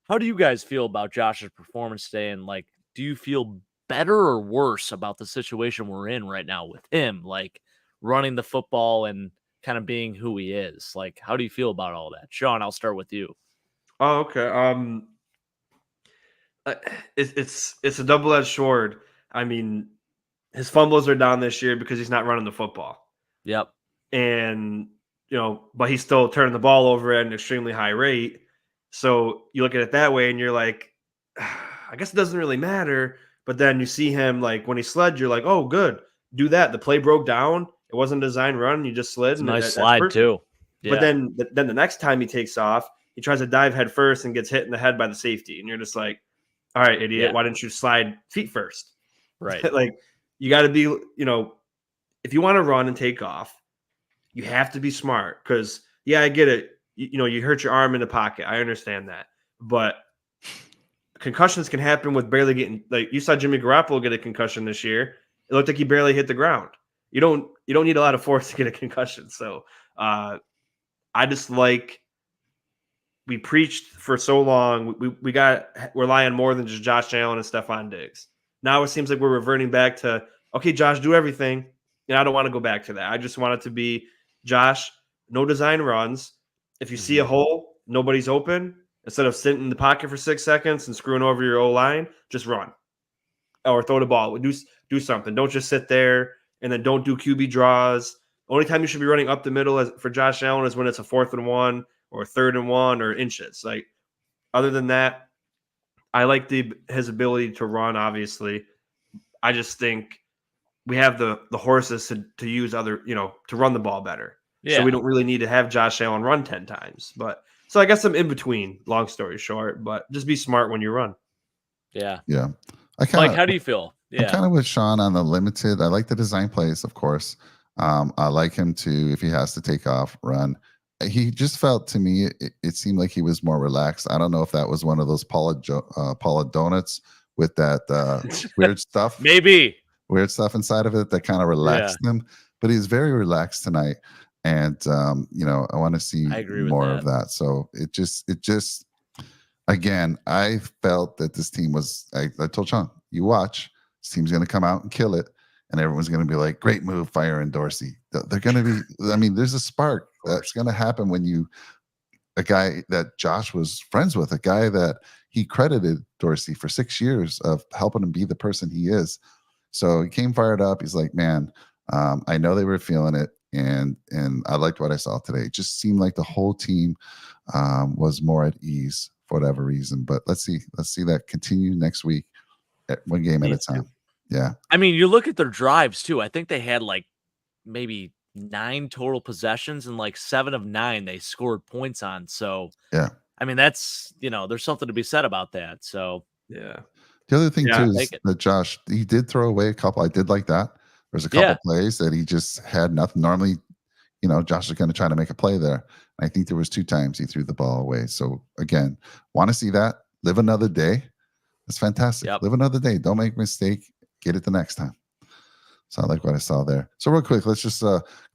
How do you guys feel about Josh's performance today? And like, do you feel better or worse about the situation we're in right now with him, like running the football and kind of being who he is? Like, how do you feel about all that? Sean, I'll start with you. Oh, okay. It's a double-edged sword. I mean, his fumbles are down this year because he's not running the football. Yep. And but he's still turning the ball over at an extremely high rate. So you look at it that way and you're like, I guess it doesn't really matter. But then you see him like when he slid, you're like, oh, good. Do that. The play broke down. It wasn't a design run. You just slid. It's a And nice slide too. Yeah. But then the next time he takes off, he tries to dive head first and gets hit in the head by the safety. And you're just like, all right, idiot, why didn't you slide feet first? Right. Like you got to be, if you want to run and take off, you have to be smart because, yeah, I get it. You hurt your arm in the pocket. I understand that. But concussions can happen with barely getting, like you saw Jimmy Garoppolo get a concussion this year. It looked like he barely hit the ground. You don't need a lot of force to get a concussion. So I just like, we preached for so long. We got rely on more than just Josh Allen and Stephon Diggs. Now it seems like we're reverting back to, okay, Josh, do everything. And I don't want to go back to that. I just want it to be Josh, no design runs. If you see a hole, nobody's open. Instead of sitting in the pocket for 6 seconds and screwing over your O-line, just run. Or throw the ball. Do something. Don't just sit there, and then don't do QB draws. Only time you should be running up the middle for Josh Allen is when it's a 4th and 1 or 3rd and 1 or inches. Like, other than that, I like his ability to run, obviously. I just think we have the horses to use to run the ball better. Yeah. So we don't really need to have Josh Allen run 10 times. But so I guess I'm in between, long story short, but just be smart when you run. Yeah. Yeah. Mike, how do you feel? Yeah. I'm kind of with Sean on the limited. I like the design plays, of course. I like him to, if he has to take off, run. He just felt to me, it seemed like he was more relaxed. I don't know if that was one of those Paula donuts with that weird stuff. Maybe. Weird stuff inside of it that kind of relaxed him. But he's very relaxed tonight. And, I want to see more of that. So it just, again, I felt that this team was, I told Sean, you watch, this team's going to come out and kill it. And everyone's going to be like, great move, fire and Dorsey. They're going to be, there's a spark that's going to happen when a guy that Josh was friends with, a guy that he credited Dorsey for 6 years of helping him be the person he is. So he came fired up. He's like, man, I know they were feeling it. And I liked what I saw today. It just seemed like the whole team was more at ease for whatever reason. But let's see that continue next week, one game at a time. Yeah. I mean, you look at their drives too. I think they had like maybe 9 total possessions, and like 7 of 9 they scored points on. So yeah, I mean, that's, there's something to be said about that. So yeah. The other thing too is that Josh, he did throw away a couple. I did like that. There's a couple plays that he just had nothing. Normally, Josh is going to try to make a play there. I think there was 2 times he threw the ball away. So again, want to see that. Live another day. That's fantastic. Live another day. Don't make a mistake. Get it the next time. So I like what I saw there. So real quick, let's just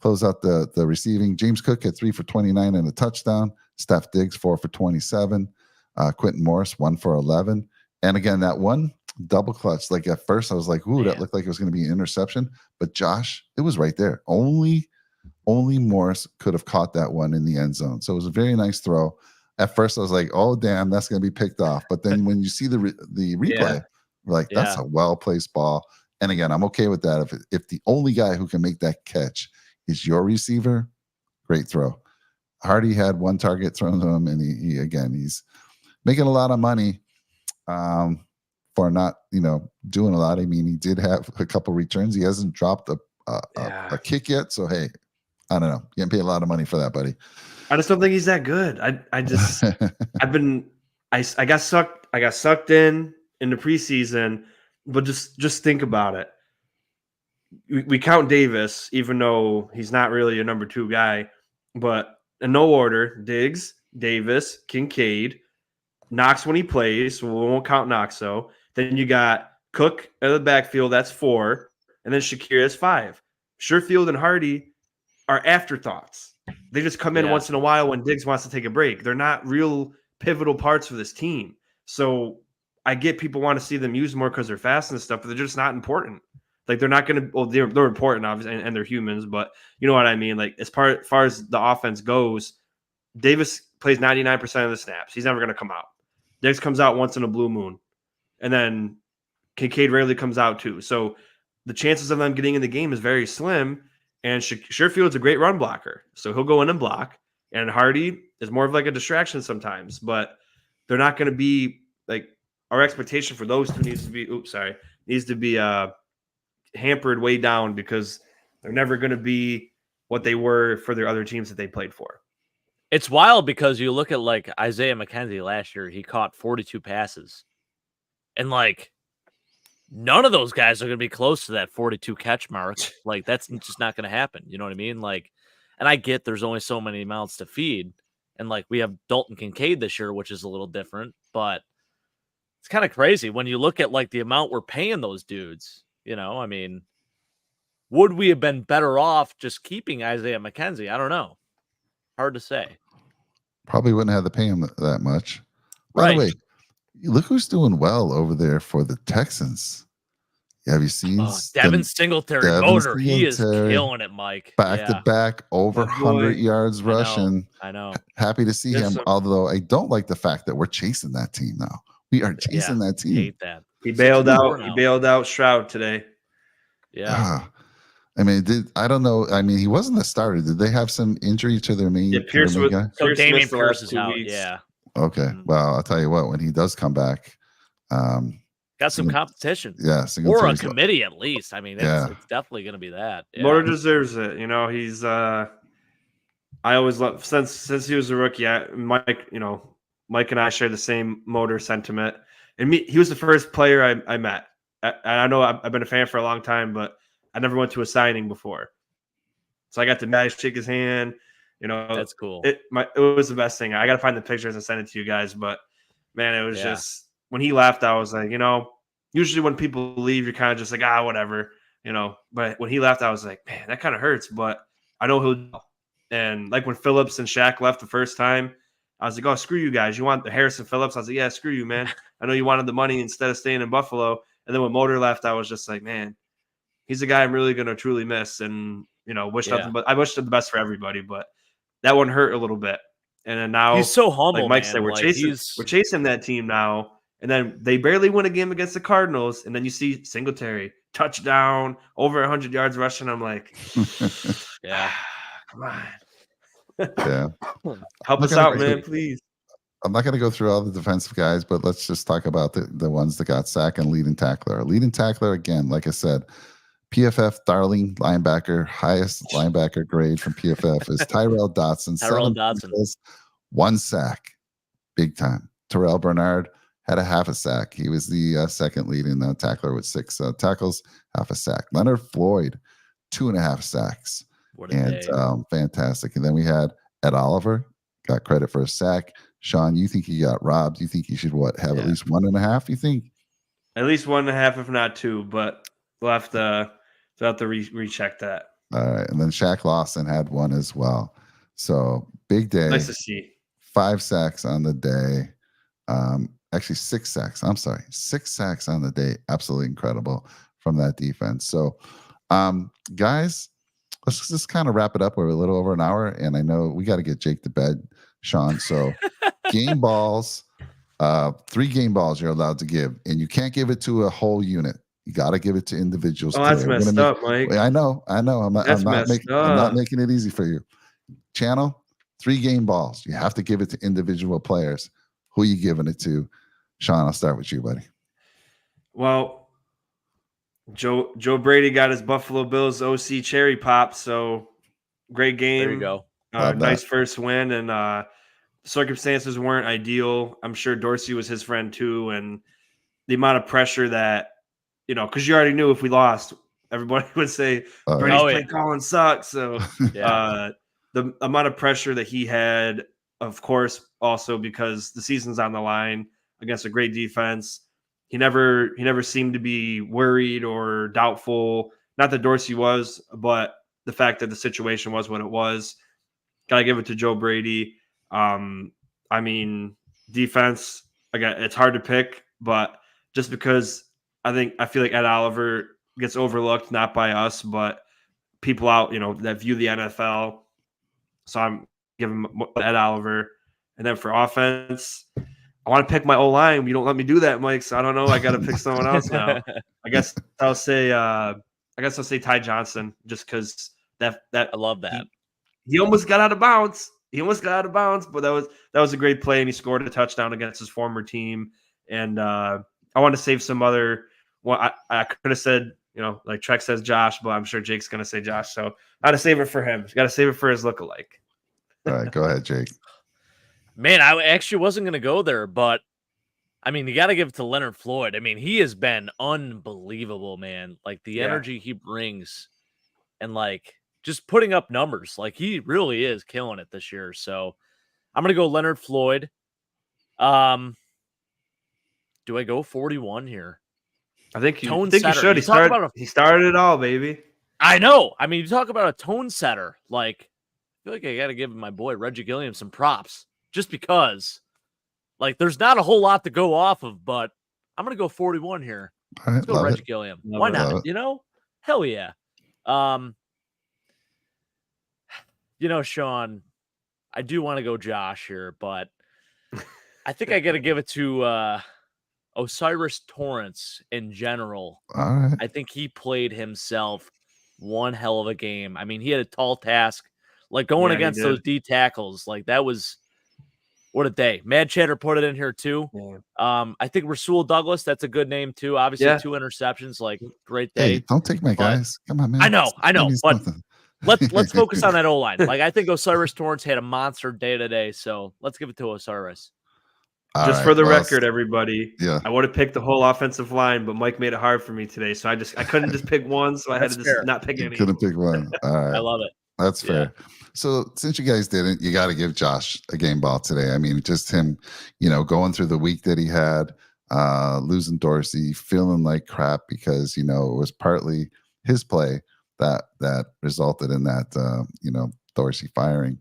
close out the receiving. James Cook had 3 for 29 and a touchdown. Steph Diggs 4 for 27. Quentin Morris 1 for 11. And again, that one double clutch. Like at first, I was like, "Ooh, that looked like it was going to be an interception." But Josh, it was right there. Only Only Morse could have caught that one in the end zone. So it was a very nice throw. At first, I was like, "Oh, damn, that's going to be picked off." But then when you see the replay, like that's a well placed ball. And again, I'm okay with that. If the only guy who can make that catch is your receiver, great throw. Hardy had one target thrown to him, and he's making a lot of money for not doing a lot. I mean, he did have a couple returns. He hasn't dropped a kick yet. So hey, I don't know. You can pay a lot of money for that, buddy. I just don't think he's that good. I got sucked in the preseason, but just think about it. We count Davis, even though he's not really a number 2 guy, but in no order: Diggs, Davis, Kincaid, Knox when he plays. So we won't count Knox. So then you got Cook in the backfield. That's 4, and then Shakir is 5. Sherfield and Hardy are afterthoughts. They just come in once in a while when Diggs wants to take a break. They're not real pivotal parts for this team. So I get people want to see them used more because they're fast and stuff, but they're just not important. Like they're not going to. Well, they're important, obviously, and they're humans, but you know what I mean. Like as far as the offense goes, Davis plays 99% of the snaps. He's never going to come out. Diggs comes out once in a blue moon, and then Kincaid rarely comes out too. So the chances of them getting in the game is very slim. And Sherfield's a great run blocker, so he'll go in and block. And Hardy is more of like a distraction sometimes, but they're not going to be like our expectation for those two needs to be hampered way down because they're never going to be what they were for their other teams that they played for. It's wild because you look at like Isaiah McKenzie last year, he caught 42 passes, and like none of those guys are going to be close to that 42 catch mark. Like that's just not going to happen. You know what I mean? Like, and I get there's only so many mouths to feed. And like we have Dalton Kincaid this year, which is a little different, but it's kind of crazy when you look at like the amount we're paying those dudes. I mean, would we have been better off just keeping Isaiah McKenzie? I don't know. Hard to say. Probably wouldn't have to pay him that much. By the way, look who's doing well over there for the Texans. Have you seen Devin Singletary motor? He is killing it, Mike. Back to back, over 100 yards rushing. I know. Happy to see him. Although I don't like the fact that we're chasing that team now. We are chasing that team. Hate that. He bailed out. He bailed out Stroud today. Yeah. I mean, I don't know. I mean, he wasn't the starter. Did they have some injury to their main? Yeah, Pierce guy? So Damian Pierce is out. Yeah. Okay. Well, I'll tell you what. When he does come back, got some competition. Yeah, or a committee at least. I mean, it's definitely going to be that. Yeah. Motor deserves it. He's. I always love since he was a rookie. Mike and I share the same motor sentiment. And he was the first player I met. I know I've been a fan for a long time, but I never went to a signing before. So I got to shake his hand. That's cool. It was the best thing. I got to find the pictures and send it to you guys. But man, it was just when he left, I was like, usually when people leave, you're kind of just like, whatever, But when he left, I was like, man, that kind of hurts. But I know he'll. And like when Phillips and Shaq left the first time, I was like, oh, screw you guys. You want the Harrison Phillips? I was like, yeah, screw you, man. I know you wanted the money instead of staying in Buffalo. And then when Motor left, I was just like, man, he's a guy I'm really going to truly miss. And, wish nothing but I wish the best for everybody. But that one hurt a little bit. And then now he's so humble. Like Mike said, we're chasing that team now. And then they barely win a game against the Cardinals. And then you see Singletary touchdown, over 100 yards rushing. I'm like, yeah, come on. Yeah. Help us out, man, please. I'm not going to go through all the defensive guys, but let's just talk about the ones that got sacked and leading tackler. Leading tackler, again, like I said, PFF darling linebacker, highest linebacker grade from PFF is Tyrell Dotson. Tyrell Dotson. Tackles, 1 sack. Big time. Terrell Bernard had a half a sack. He was the second leading tackler with 6 tackles, half a sack. Leonard Floyd, 2.5 sacks. Fantastic. And then we had Ed Oliver, got credit for a sack. Sean, you think he got robbed? You think he should have at least 1.5? You think? At least 1.5, if not 2. But we'll have to recheck that. All right, and then Shaq Lawson had 1 as well. So big day. Nice to see. 5 sacks on the day. Actually 6 sacks. I'm sorry, 6 sacks on the day. Absolutely incredible from that defense. So, guys, let's just kind of wrap it up. We're a little over an hour, and I know we got to get Jake to bed, Sean. So game balls, 3 game balls you're allowed to give, and you can't give it to a whole unit. You got to give it to individuals Oh, today. that's We're gonna messed make, up, Mike. I know. That's messed I'm not up. making it easy for you. Channel 3 game balls. You have to give it to individual players. Who are you giving it to? Sean, I'll start with you, buddy. Well, Joe Brady got his Buffalo Bills OC cherry pop, so great game. There you go. Nice first win, and circumstances weren't ideal. I'm sure Dorsey was his friend too, and the amount of pressure that, because you already knew if we lost, everybody would say Brady's play calling sucks. So the amount of pressure that he had, of course, also because the season's on the line against a great defense. He never seemed to be worried or doubtful. Not that Dorsey was, but the fact that the situation was what it was. Gotta give it to Joe Brady. I mean, defense, again, it's hard to pick, but just because I feel like Ed Oliver gets overlooked, not by us, but people out, that view the NFL. So I'm giving Ed Oliver. And then for offense, I want to pick my O-line. You don't let me do that, Mike. So I don't know. I got to pick someone else now. I guess I'll say Ty Johnson, just because that I love that. He almost got out of bounds. But that was a great play, and he scored a touchdown against his former team. And I want to save some other. Well, I could have said, like Trek says Josh, but I'm sure Jake's going to say Josh. So I got to save it for him. Got to save it for his lookalike. All right, go ahead, Jake. Man, I actually wasn't going to go there, but I mean, you got to give it to Leonard Floyd. I mean, he has been unbelievable, man. Like the energy he brings and like just putting up numbers. Like he really is killing it this year. So I'm going to go Leonard Floyd. Do I go 41 here? I think you should. He started it all, baby. I know. I mean, you talk about a tone setter. Like, I feel like I got to give my boy Reggie Gilliam some props just because, like, there's not a whole lot to go off of, but I'm going to go 41 here. All right, Let's go Reggie Gilliam. Why not? Hell yeah. Sean, I do want to go Josh here, but I think I got to give it to Osiris Torrance in general. All right. I think he played himself one hell of a game. I mean, he had a tall task, like going against those D tackles. Like that was what a day. Mad Chatter put it in here too. Yeah. I think Rasul Douglas, that's a good name too. Obviously, 2 interceptions, like great day. Hey, don't take my guys. Come on, man. I know, but let's focus on that O-line. Like I think Osiris Torrance had a monster day today, so let's give it to Osiris. For the record, everybody, yeah, I would have picked the whole offensive line, but Mike made it hard for me today, so I couldn't just pick one, so I had to just not pick any. Couldn't pick one. All right, I love it. That's fair. So since you guys didn't, you got to give Josh a game ball today. I mean, just him, going through the week that he had, losing Dorsey, feeling like crap because it was partly his play that resulted in that Dorsey firing.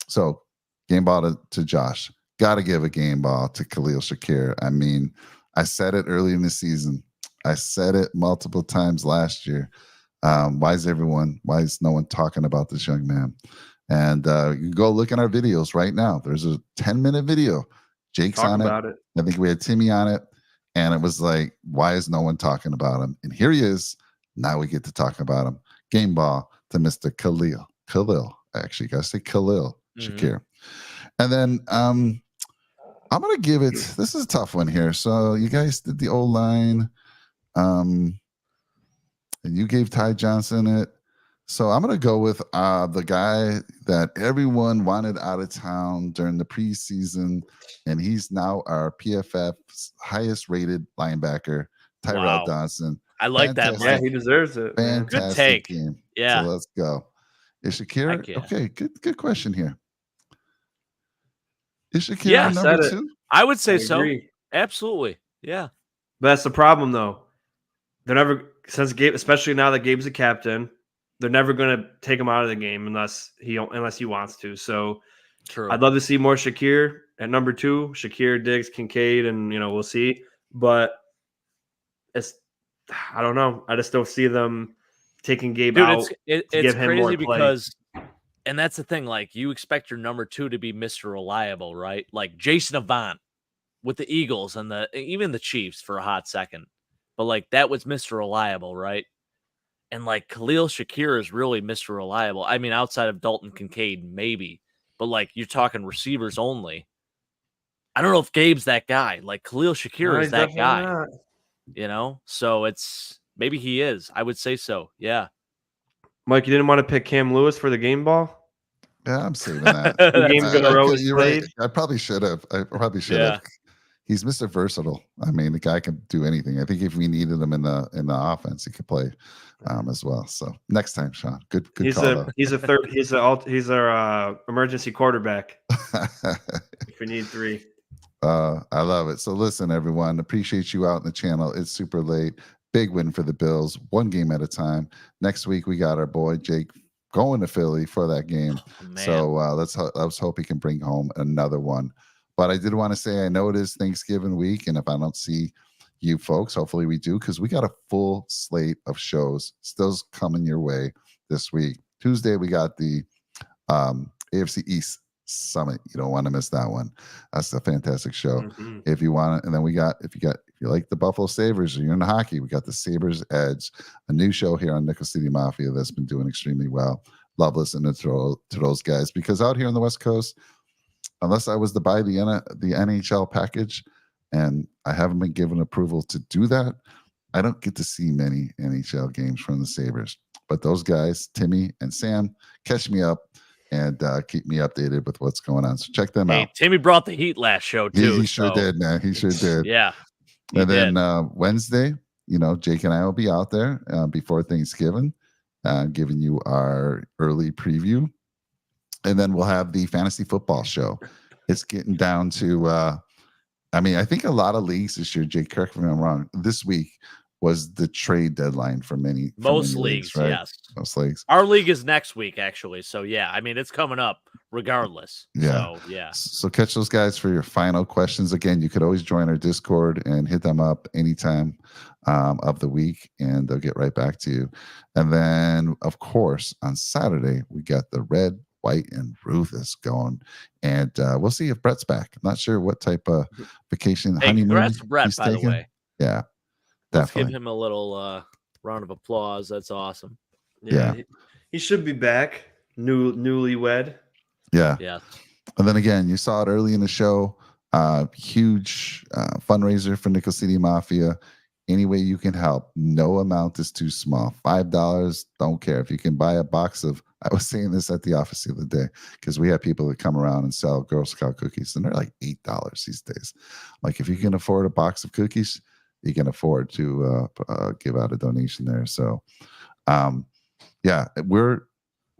So game ball to Josh. Got to give a game ball to Khalil Shakir. I mean, I said it early in the season. I said it multiple times last year. Why is no one talking about this young man? And you can go look at our videos right now. There's a 10-minute video. Jake's on it. I think we had Timmy on it. And it was like, why is no one talking about him? And here he is. Now we get to talk about him. Game ball to Mr. Khalil. Actually, got to say Khalil Shakir. And then I'm going to give it, this is a tough one here. So you guys did the O-line, and you gave Ty Johnson it. So I'm going to go with the guy that everyone wanted out of town during the preseason, and he's now our PFF's highest rated linebacker, Tyrell Dodson. I like that. Yeah, he deserves it. Fantastic good take. Game. Yeah. So let's go. Is Shakir? Okay, good question here. Is Shakir number 2? I would say so. Absolutely. Yeah. But that's the problem, though. They're never, since Gabe, especially now that Gabe's a captain, they're never going to take him out of the game unless he wants to. So true. I'd love to see more Shakir at number 2. Shakir, Diggs, Kincaid, and we'll see. But I don't know. I just don't see them taking Gabe Dude, out to it's give him more crazy play. because, and that's the thing. Like, you expect your number 2 to be Mr. Reliable, right? Like Jason Avant with the Eagles and even the Chiefs for a hot second, but like that was Mr. Reliable, right? And like Khalil Shakir is really Mr. Reliable. I mean, outside of Dalton Kincaid, maybe, but like you're talking receivers only. I don't know if Gabe's that guy. Like Khalil Shakir No, is he's that definitely guy, not. So it's maybe he is. I would say so. Yeah. Mike, you didn't want to pick Cam Lewis for the game ball? Yeah, I'm saving that. The That's game's a gonna good- row is You're played. right. I probably should have. Yeah. He's Mr. Versatile. I mean, the guy can do anything. I think if we needed him in the offense, he could play as well. So next time, Sean. Good call. He's our emergency quarterback if we need 3. I love it. So listen, everyone, appreciate you out in the channel. It's super late. Big win for the Bills, 1 game at a time. Next week we got our boy Jake going to Philly for that game. So let's hope he can bring home another one. But I did want to say, I know it is Thanksgiving week, and if I don't see you folks, hopefully we do, because we got a full slate of shows still coming your way this week. Tuesday we got the AFC East Summit. You don't want to miss that one. That's a fantastic show. Mm-hmm. If you want it, and then if you like the Buffalo Sabres or you're into hockey, we got the Sabres Edge, a new show here on Nickel City Mafia that's been doing extremely well. Love listening to those guys, because out here on the West Coast, unless I was to buy the NHL package, and I haven't been given approval to do that, I don't get to see many NHL games from the Sabres. But those guys, Timmy and Sam, catch me up and keep me updated with what's going on. So check them out. Timmy brought the heat last show too. He sure did, man. He sure did. Yeah. And then Wednesday, Jake and I will be out there before Thanksgiving, giving you our early preview. And then we'll have the fantasy football show. It's getting down to, I think a lot of leagues this year, Jake, correct me if I'm wrong, this week was the trade deadline for most leagues, right? yes. Most leagues. Our league is next week, actually. So, yeah, it's coming up regardless. Yeah. So, yeah. So catch those guys for your final questions. Again, you could always join our Discord and hit them up anytime of the week, and they'll get right back to you. And then, of course, on Saturday, we got the Red, White, and Ruthless going. And we'll see if Brett's back. I'm not sure what type of vacation, honeymoon congrats to Brett, he's by taking. the way. Yeah. Let's Definitely. give him a little round of applause. That's awesome. Yeah. He should be back. Newlywed. Yeah. Yeah. And then again, you saw it early in the show. Huge fundraiser for Nickel City Mafia. Any way you can help. No amount is too small. $5, don't care. If you can buy a box of, I was saying this at the office the other day, because we have people that come around and sell Girl Scout cookies, and they're like $8 these days. Like, if you can afford a box of cookies, you can afford to give out a donation there. So, yeah, we're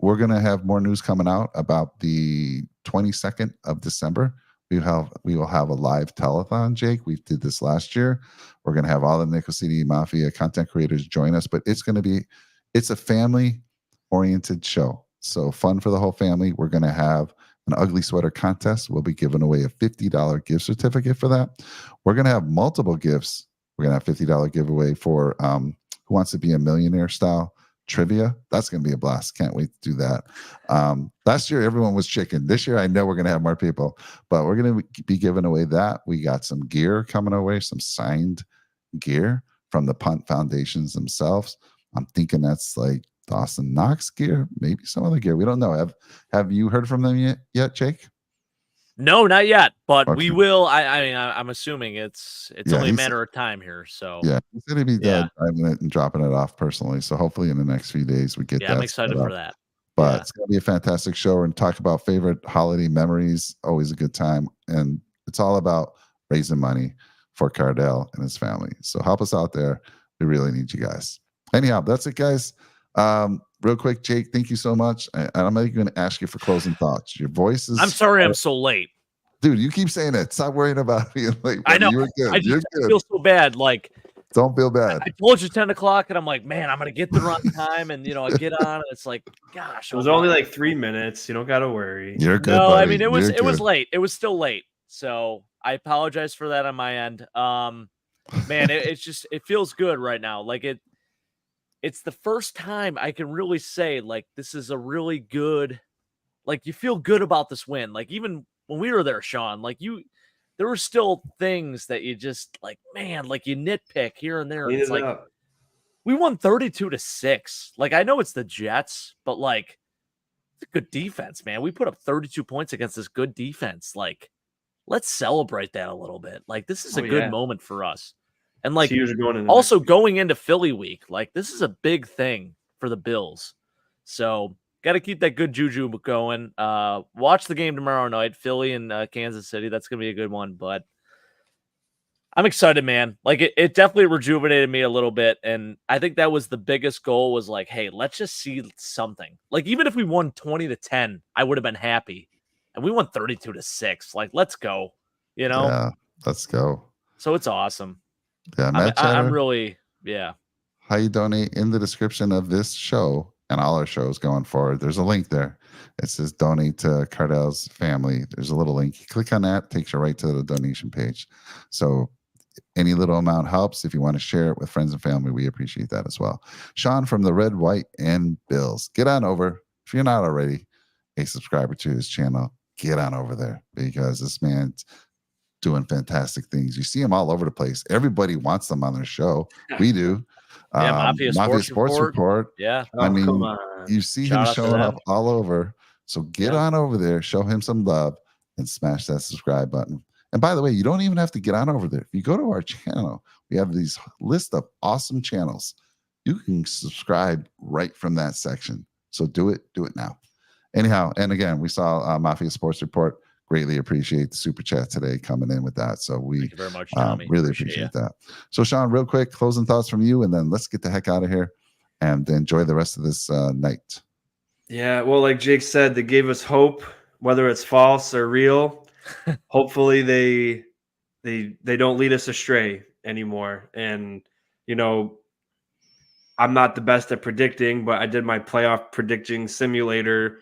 going to have more news coming out about the 22nd of December. We will have a live telethon, Jake. We did this last year. We're going to have all the Nickel City Mafia content creators join us, but it's a family-oriented show. So fun for the whole family. We're going to have an ugly sweater contest. We'll be giving away a $50 gift certificate for that. We're going to have multiple gifts. We're going to have $50 giveaway for Who Wants to Be a Millionaire style trivia. That's going to be a blast. Can't wait to do that. Last year, everyone was chicken. This year, I know we're going to have more people, but we're going to be giving away that. We got some gear coming our way, some signed gear from the Punt Foundations themselves. I'm thinking that's like Dawson Knox gear, maybe some other gear. We don't know. Have you heard from them yet, Jake? No, not yet, but Okay. we will. I'm assuming it's only a matter of time here. So yeah, he's going to be driving it and dropping it off personally. So hopefully in the next few days we get that. I'm excited for that. But it's going to be a fantastic show, and talk about favorite holiday memories. Always a good time, and it's all about raising money for Cardell and his family. So help us out there. We really need you guys. Anyhow, that's it, guys. Real quick, Jake, thank you so much. I'm not even going to ask you for closing thoughts. Your voice is... I'm sorry I'm so late. Dude, you keep saying it. Stop worrying about being late. Buddy. I know. You were good. You're good. I feel so bad. Like, don't feel bad. I told you 10 o'clock, and I'm like, man, I'm going to get there on time. And, I get on, and it's like, gosh. It was only like 3 minutes. You don't got to worry. You're good, No, buddy. it was late. It was still late. So I apologize for that on my end. Man, it feels good right now. Like, it's the first time I can really say, like, this is a really good, like, you feel good about this win. Like, even when we were there, Sean, like, there were still things that you just, like, man, like, you nitpick here and there. And Clean it's it like, up. we won 32-6. Like, I know it's the Jets, but, like, it's a good defense, man. We put up 32 points against this good defense. Like, let's celebrate that a little bit. Like, this is a good moment for us. And, like, Tears are going into also next week. going into Philly week, like, this is a big thing for the Bills. So, got to keep that good juju going. Watch the game tomorrow night, Philly and Kansas City. That's going to be a good one. But I'm excited, man. Like, it definitely rejuvenated me a little bit. And I think that was the biggest goal, was like, hey, let's just see something. Like, even if we won 20-10, I would have been happy. And we won 32-6. Like, let's go. You know? Yeah, let's go. So it's awesome. Yeah, Matt I'm Chatter, really, yeah. how you donate in the description of this show and all our shows going forward. There's a link there. It says donate to Cardell's family. There's a little link. You click on that, takes you right to the donation page. So any little amount helps. If you want to share it with friends and family, we appreciate that as well. Sean from the Red, White, and Bills. Get on over. If you're not already a subscriber to his channel, get on over there, because this man's doing fantastic things. You see him all over the place. Everybody wants them on their show. We do. Yeah, Mafia Sports Report. Yeah. I mean, come on. you see Shout him out to showing them. up all over. So get Yeah. on over there, show him some love, and smash that subscribe button. And by the way, you don't even have to get on over there. If you go to our channel, we have these list of awesome channels. You can subscribe right from that section. So do it now. Anyhow, and again, we saw Mafia Sports Report. Greatly appreciate the super chat today coming in with that. So we Thank you very much, Tommy. really appreciate that. So Sean, real quick, closing thoughts from you, and then let's get the heck out of here and enjoy the rest of this night. Yeah, well, like Jake said, they gave us hope, whether it's false or real. Hopefully they don't lead us astray anymore. And I'm not the best at predicting, but I did my playoff predicting simulator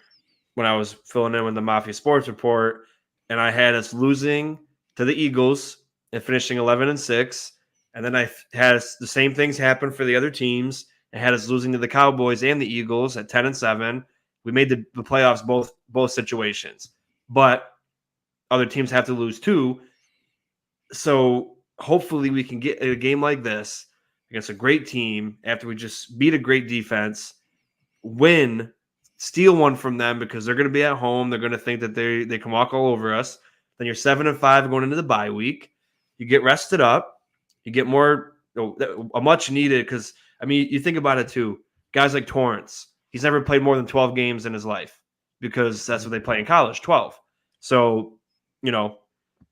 when I was filling in with the Mafia Sports Report, and I had us losing to the Eagles and finishing 11-6. And then I had the same things happen for the other teams. I had us losing to the Cowboys and the Eagles at 10-7. We made the playoffs both situations, but other teams have to lose too. So hopefully we can get a game like this against a great team after we just beat a great defense, win, steal one from them, because they're going to be at home. They're going to think that they can walk all over us. Then you're 7-5 going into the bye week. You get rested up. You get more, a much needed, because, I mean, you think about it too. Guys like Torrance, he's never played more than 12 games in his life, because that's what they play in college, 12. So, he's going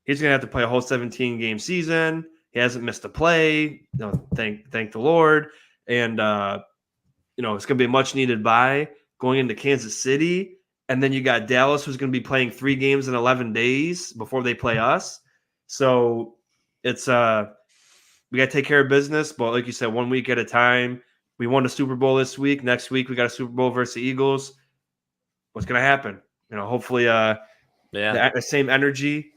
to have to play a whole 17-game season. He hasn't missed a play. Thank the Lord. And, it's going to be a much needed bye going into Kansas City. And then you got Dallas, who's going to be playing 3 games in 11 days before they play us. So it's we got to take care of business. But like you said, 1 week at a time. We won the Super Bowl this week. Next week, we got a Super Bowl versus the Eagles. What's going to happen? Hopefully the same energy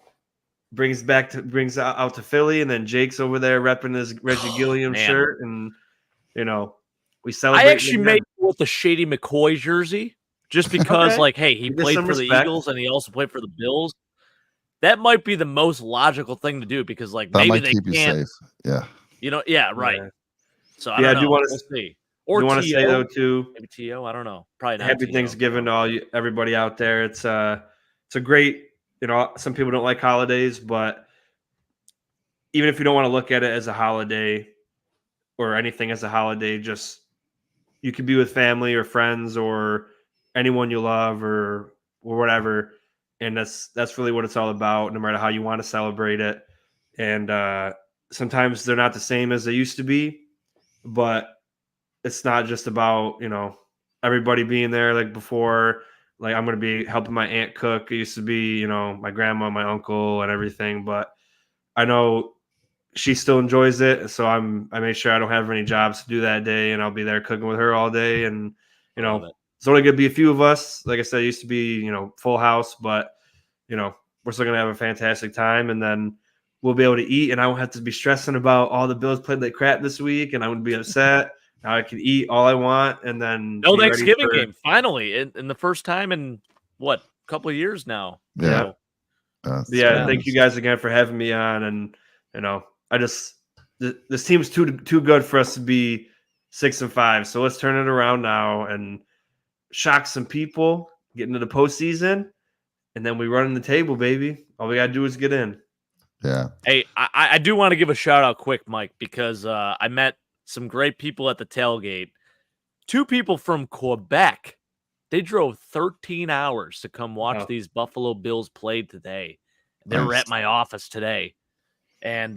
brings out to Philly. And then Jake's over there repping his Reggie Gilliam shirt. And, we celebrate. I actually made it with the Shady McCoy jersey just because, hey, he played for the Eagles and he also played for the Bills. That might be the most logical thing to do, because, that maybe might they keep can't. You safe. Yeah. Right. Yeah. So I don't know. We'll see. Or you want to say though too? Maybe T.O. I don't know. Probably not. Happy Thanksgiving to everybody out there. It's a great. Some people don't like holidays, but even if you don't want to look at it as a holiday or anything as a holiday, just you could be with family or friends or anyone you love or whatever. And that's really what it's all about, no matter how you want to celebrate it. And sometimes they're not the same as they used to be, but it's not just about, everybody being there like before. Like, I'm going to be helping my aunt cook. It used to be, my grandma, my uncle and everything, but I know she still enjoys it. So I made sure I don't have any jobs to do that day, and I'll be there cooking with her all day. And, it's only going to be a few of us. Like I said, it used to be, full house, but, we're still going to have a fantastic time. And then we'll be able to eat, and I won't have to be stressing about all the Bills played like crap this week, and I wouldn't be upset. Now I can eat all I want and then No be ready Thanksgiving for- game finally in the first time in what couple of years now. Yeah. So, Yeah, thank you guys again for having me on. And I just this team's too good for us to be 6-5. So let's turn it around now and shock some people, get into the postseason, and then we run the table, baby. All we gotta do is get in. Yeah. hey, I do want to give a shout out quick, Mike, because I met some great people at the tailgate. 2 people from Quebec. They drove 13 hours to come watch these Buffalo Bills play today. They were Nice. at my office today, and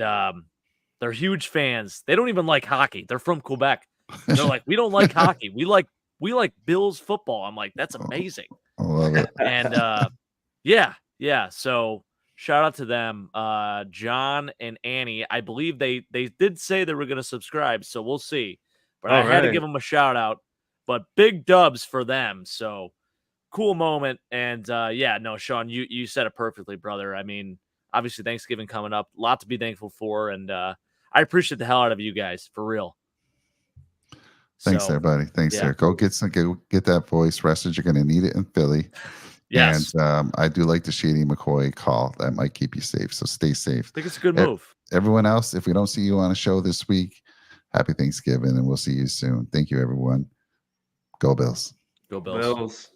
they're huge fans. They don't even like hockey. They're from Quebec. They're like, we don't like hockey. We like Bills football. I'm like, that's amazing. I love it. And yeah. So shout out to them, John and Annie. I believe they did say they were going to subscribe, so we'll see. But I had to give them a shout out. But big dubs for them. So cool moment. And Sean, you said it perfectly, brother. I mean, obviously Thanksgiving coming up, a lot to be thankful for, and I appreciate the hell out of you guys for real. Thanks, everybody. Thanks, sir. Go get that voice rested. You're going to need it in Philly. Yes. And I do like the Shady McCoy call. That might keep you safe. So stay safe. I think it's a good move. Everyone else, if we don't see you on a show this week, happy Thanksgiving, and we'll see you soon. Thank you, everyone. Go Bills. Go Bills.